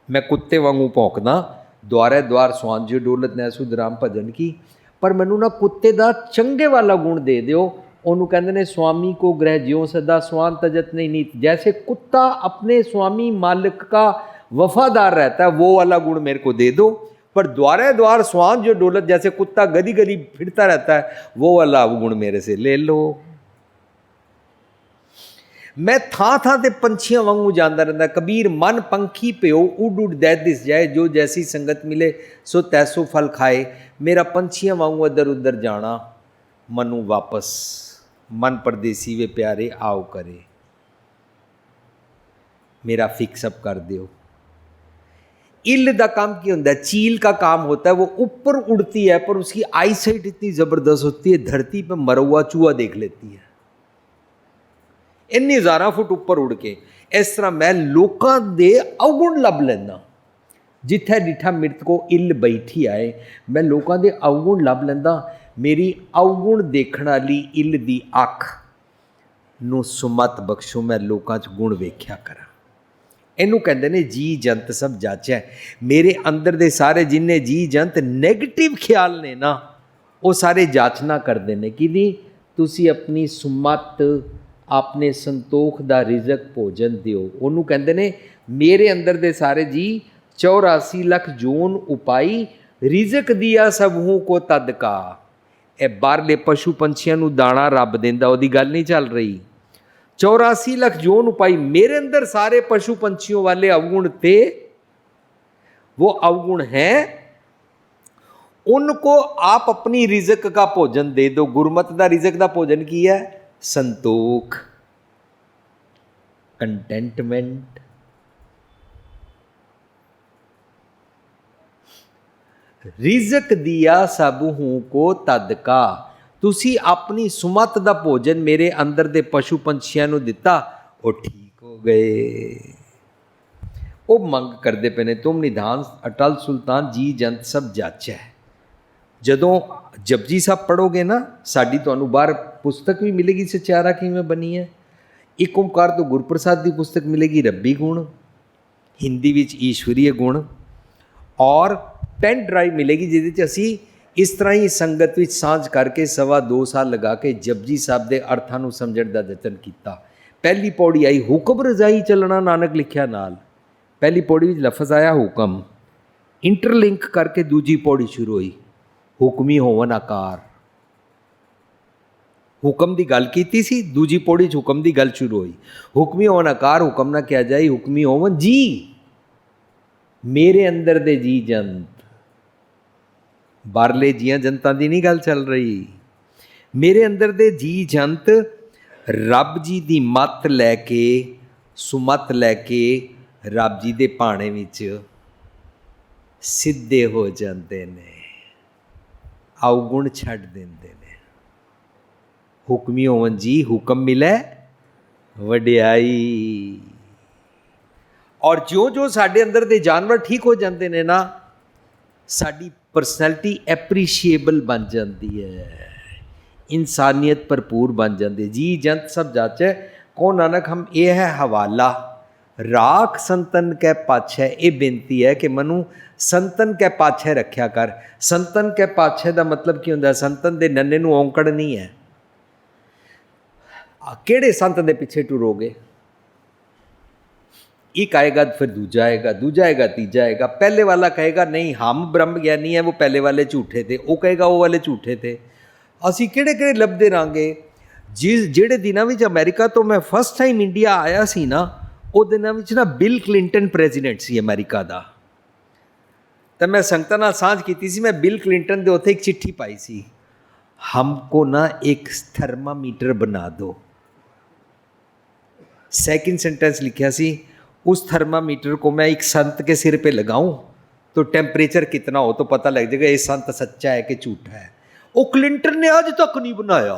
ਮੈਂ ਕੁੱਤੇ ਵਾਂਗੂ ਭੌਂਕਦਾ, ਦੁਆਰੇ ਦੁਆਰ ਸੁਹਾਨ ਜੀ ਡੋਲਤ ਨੇ ਸੁਧ ਰਾਮ ਭਜਨ ਕੀ, ਪਰ ਮੈਨੂੰ ਨਾ ਕੁੱਤੇ ਦਾ ਚੰਗੇ ਵਾਲਾ ਗੁਣ ਦੇ ਦਿਓ। ਉਹਨੂੰ ਕਹਿੰਦੇ ਨੇ स्वामी को ग्रह ज्यों सदा स्वान तजत नहीं नीत। जैसे कुत्ता अपने स्वामी मालिक का वफादार रहता है, वो वाला गुण मेरे को दे दो। पर द्वारे द्वार स्वान जो डोलत, जैसे कुत्ता गली गली फिरता रहता है, वो वाला गुण मेरे से ले लो। मैं थां थां ते पंछियां वांगू जांदा रहंदा। कबीर मन पंखी प्यो उड उड दै दिस जाए, जो जैसी संगत मिले सो तैसो फल खाए। मेरा पंछियां वांगू इधर उधर जाना, मनु वापस मन परदेसी वे प्यारे आओ करे। मेरा फिक्स अप कर दियो। इल का काम क्या होता है? चील का काम होता है वो ऊपर उड़ती है, पर उसकी आई साइट इतनी जबरदस्त होती है, धरती पर मरा हुआ चूहा देख लेती है इन्नी 1000 फुट ऊपर उड़ के। इस तरह मैं लोकां दे अवगुण लभ लैंदा। जिथे डिठा मृत को इल बैठी आए, मैं लोकां दे अवगुण लभ लैंदा। मेरी अवगुण देखण वाली इल दी अख नूं सुमत बख्शो, मैं लोकां च गुण वेख्या करा। इनू कहते ने जी जंत सब जाचै। मेरे अंदर दे सारे जिन्ने जी जंत नैगेटिव ख्याल ने ना, वो सारे जाचना करते हैं कि नहीं तुसी अपनी सुमत, अपने संतोख दा रिजक भोजन दिओ। उन्होंने कहते ने मेरे अंदर दे सारे जी 84 लख जोन उपाई, रिजक दिया सबहू को तद का। ए बाहरले पशु पंछियां नूं दाणा रब दिंदा, ओदी गल नहीं चल रही। 84 लख जोन उपाई, मेरे अंदर सारे पशु पंछियों वाले अवगुण थे, वो अवगुण हैं, उनको आप अपनी रिजक का भोजन दे दो। गुरमत का रिजक का भोजन की है? संतोख, कंटेंटमेंट। रिजक दिया सबहू को तद का। तुसी अपनी सुमत दा भोजन मेरे अंदर दे पशु पंछियां नूं दिता, वो ठीक हो गए। वो मंग करते पे ने तुम निधान अटल सुल्तान जी जंत सब जाचै। जदों जपजी साहब पढ़ोगे ना, साडी तुहानूं बाहर पुस्तक भी मिलेगी सचारा किवें बनी है। एक ओंकार तो गुरप्रसाद की पुस्तक मिलेगी रब्बी गुण, हिंदी विच ईश्वरीय गुण, और पेन ड्राइव मिलेगी जिहदे असी इस तरह ही संगत विच सांझ करके 2.25 साल लगा के जपजी साहब के अर्थां नूं समझण दा यतन कीता। पहली पौड़ी आई हुक्म रजाई चलना, नानक लिखिया नाल। पहली पौड़ी विच लफज आया हुक्म, इंटरलिंक करके दूजी पौड़ी शुरू हुई हुक्मी होवन आकार। हुक्म की गल कीती सी, दूजी पौड़ी च हुक्म की गल शुरू हुई। हुक्मी होवन आकार, हुक्म ना क्या जाए, हुक्मी होवन जी। मेरे अंदर दे जी जंत, बारले जियां जंतां दी नहीं गल चल रही। मेरे अंदर दे जी जंत रब जी दी मत लैके ਸੁਮਤ ਲੈ ਕੇ ਰੱਬ ਜੀ ਦੇ ਭਾਣੇ ਵਿੱਚ ਸਿੱਧੇ ਹੋ ਜਾਂਦੇ ਨੇ, ਅਵਗੁਣ ਛੱਡ ਦਿੰਦੇ ਨੇ। ਹੁਕਮੀ ਹੋਵਨ ਜੀ ਹੁਕਮ ਮਿਲੇ ਵਡਿਆਈ। ਔਰ ਜਿਉਂ-ਜਿਉਂ ਸਾਡੇ ਅੰਦਰ ਦੇ ਜਾਨਵਰ ਠੀਕ ਹੋ ਜਾਂਦੇ ਨੇ ਨਾ, ਸਾਡੀ ਪਰਸਨੈਲਿਟੀ ਐਪਰੀਸ਼ੀਏਬਲ ਬਣ ਜਾਂਦੀ ਹੈ, ਇਨਸਾਨੀਅਤ ਭਰਪੂਰ ਬਣ ਜਾਂਦੀ ਹੈ। ਜੀ ਜੰਤ ਸਭ ਜਾਚੈ ਕੋ ਨਾਨਕ ਹਮ ਇਹ ਹੈ ਹਵਾਲਾ, ਰਾਖ ਸੰਤਨ ਕੈ ਪਾਛੈ। ਇਹ ਬੇਨਤੀ ਹੈ ਕਿ ਮੈਨੂੰ ਸੰਤਨ ਕੈ ਪਾਛੈ ਰੱਖਿਆ ਕਰ। ਸੰਤਨ ਕੈ ਪਾਛੈ ਦਾ ਮਤਲਬ ਕੀ ਹੁੰਦਾ? ਸੰਤਨ ਦੇ ਨੰਨੇ ਨੂੰ ਔਂਕੜ ਨਹੀਂ ਹੈ। ਕਿਹੜੇ ਸੰਤ ਦੇ ਪਿੱਛੇ ਟੁਰੋਗੇ? एक आएगा फिर दूजा आएगा, दूजा आएगा तीजा आएगा। पहले वाला कहेगा नहीं हम ब्रह्म ज्ञानी है, वो पहले वाले झूठे थे। वो कहेगा वो वाले झूठे थे। ਅਸੀਂ ਕਿਹੜੇ ਕਿਹੜੇ ਲੱਭਦੇ ਰਾਂਗੇ। ਜਿਹੜੇ ਦਿਨਾਂ ਵਿੱਚ ਅਮਰੀਕਾ ਤੋਂ ਮੈਂ ਫਸਟ ਟਾਈਮ ਇੰਡੀਆ ਆਇਆ ਸੀ ਨਾ, ਉਹ ਦਿਨਾਂ ਵਿੱਚ ਨਾ ਬਿਲ ਕਲਿੰਟਨ ਪ੍ਰੈਜ਼ੀਡੈਂਟ ਸੀ ਅਮਰੀਕਾ ਦਾ। ਤਾਂ ਮੈਂ ਸੰਗਤਾਂ ਨਾਲ ਸਾਂਝ ਕੀਤੀ ਸੀ, ਮੈਂ ਬਿਲ ਕਲਿੰਟਨ ਦੇ ਉੱਥੇ ਇੱਕ ਚਿੱਠੀ ਪਾਈ ਸੀ, हमको ना एक थर्मामीटर बना दो। सेकंड सेंटेंस लिखा सी, उस थर्मामीटर को मैं एक संत के सिर पे लगाऊं तो टेम्परेचर कितना हो तो पता लग जाएगा ये संत सच्चा है कि झूठा है। वो क्लिंटन ने आज तक नहीं बनाया।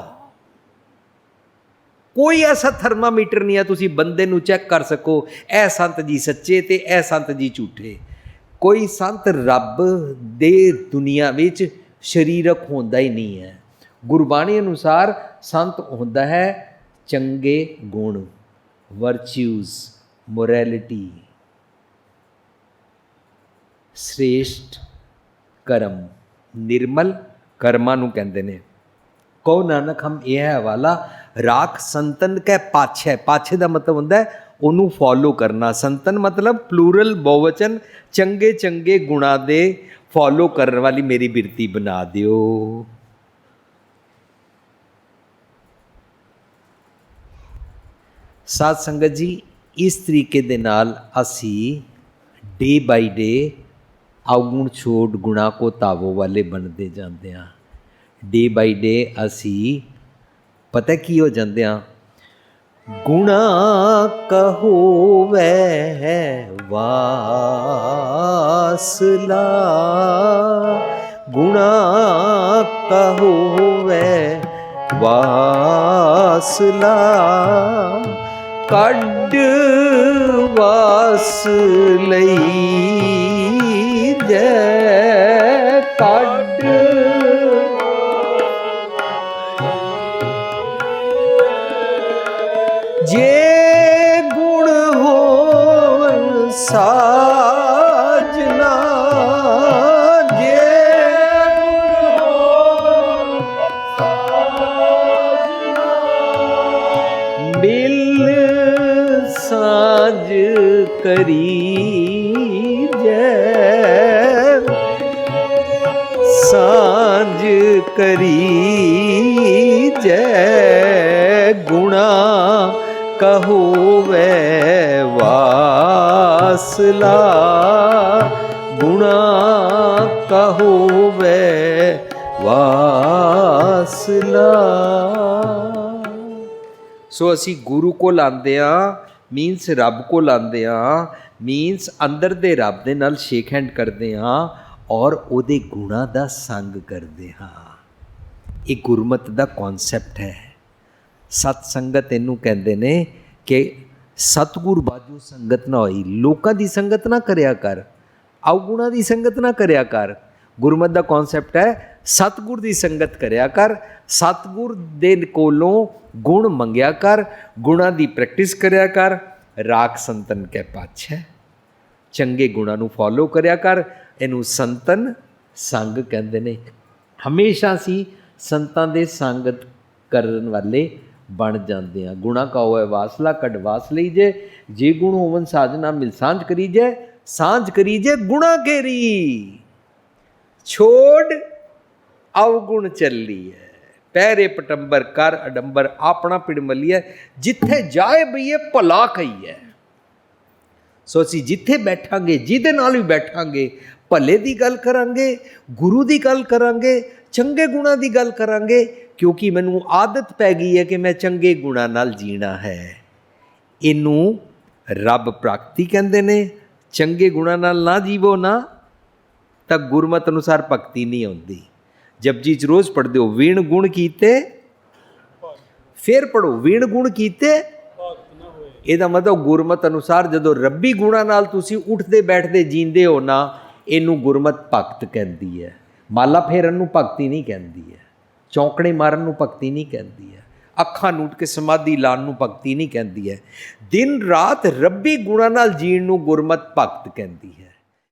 कोई ऐसा थर्मामीटर नहीं है तुसी बंदे नू चेक कर सको ए संत जी सच्चे ते ए संत जी झूठे। कोई संत रब दे दुनिया विच शरीरक होंदा ही नहीं है। गुरबाणी अनुसार संत होंदा है चंगे गुण, वर्च्यूज़, मोरैलिटी, श्रेष्ठ कर्म, निर्मल कर्मां नूं कहंदे ने। कहो नानक हम ये है हवाला, राख संतन कै पाछे। पाछे का मतलब होंदा है उन्होंने फॉलो करना। संतन मतलब प्लूरल बहुवचन, चंगे चंगे गुणा दे फॉलो करने वाली मेरी बिरती बना दिओ। साध संगत जी, इस तरीके दे नाल असी डे बाई डे अवगुण छोड़ गुणा को तावो वाले बनते जाते हैं। डे बाई डे असी पता की हो जाते हैं, गुणा कहो वह वासला, गुणा कहो वह वासला, ਕੱਢ ਵਾਸ ਲਈ ਜੈ ਕੱਢ। ਜੇ ਗੁਣ ਹੋਵਨ ਸਾਜਨਾ, ਜੇ ਮਿਲ साज करी जय, साज करी जय, गुणा कहो वह वासला, गुणा कहो वह वासला। सो असी गुरु को लांदे हाँ, मीनस रब को लांदे हाँ, मीनस अंदर दे रब दे नाल शेक हैंड करते हाँ और उहदे गुणा दा संग करते हाँ। ये गुरमत दा कॉन्सैप्ट है। सतसंगत इनू कहते ने कि सतगुर बाजू संगत ना होई। लोकां दी संगत ना करया कर, अवगुणा दी संगत ना करया कर। गुरमत दा कॉन्सैप्ट है सतगुर दी संगत करया कर, सतगुर दे कोलों गुण मंगया कर, गुणा दी प्रैक्टिस करया कर। राख संतन कै पाछै, चंगे गुणा नू फॉलो करया कर। इनू संतन संग कहंदे ने। हमेशा सी संतां दे संगत करन वाले बन जाते हैं। गुणा का होए वासला कढ वास लई जे, जे गुण होवन साजना मिल सांझ करी जे, सांझ करी जे गुणा केरी, छोड़ अवगुण चली है। पैरे पटंबर कर अडंबर अपना पिड़ मलिए, जिथे जाए बईए भला कही है। सो असी जिथे बैठांगे, जिहदे नाल भी बैठांगे, भले दी गल करांगे, गुरु दी गल करांगे, चंगे गुणा दी गल करांगे, क्योंकि मैनू आदत पै गई है कि मैं चंगे गुणा नाल जीना है। इनू ਰੱਬ ਪ੍ਰਾਕਤੀ ਕਹਿੰਦੇ ਨੇ, ਚੰਗੇ ਗੁਣਾਂ ਨਾਲ ਨਾ ਜੀਵੋ ਨਾ ਤਾਂ ਗੁਰਮਤਿ ਅਨੁਸਾਰ ਭਗਤੀ ਨਹੀਂ ਆਉਂਦੀ। ਜਪਜੀ 'ਚ ਰੋਜ਼ ਪੜ੍ਹਦੇ ਹੋ, ਵੀਣ ਗੁਣ ਕੀਤੇ, ਫਿਰ ਪੜ੍ਹੋ ਵੀਣ ਗੁਣ ਕੀਤੇ। ਇਹਦਾ ਮਤਲਬ ਗੁਰਮਤਿ ਅਨੁਸਾਰ ਜਦੋਂ ਰੱਬੀ ਗੁਣਾਂ ਨਾਲ ਤੁਸੀਂ ਉੱਠਦੇ ਬੈਠਦੇ ਜੀਂਦੇ ਹੋ ਨਾ, ਇਹਨੂੰ ਗੁਰਮਤਿ ਭਗਤ ਕਹਿੰਦੀ ਹੈ। ਮਾਲਾ ਫੇਰਨ ਨੂੰ ਭਗਤੀ ਨਹੀਂ ਕਹਿੰਦੀ ਹੈ, ਚੌਂਕੜੇ ਮਾਰਨ ਨੂੰ ਭਗਤੀ ਨਹੀਂ ਕਹਿੰਦੀ ਹੈ, ਅੱਖਾਂ ਨੂਟ ਕੇ ਸਮਾਧੀ ਲਾਉਣ ਨੂੰ ਭਗਤੀ ਨਹੀਂ ਕਹਿੰਦੀ ਹੈ। ਦਿਨ ਰਾਤ ਰੱਬੀ ਗੁਣਾਂ ਨਾਲ ਜੀਣ ਨੂੰ ਗੁਰਮਤਿ ਭਗਤ ਕਹਿੰਦੀ ਹੈ।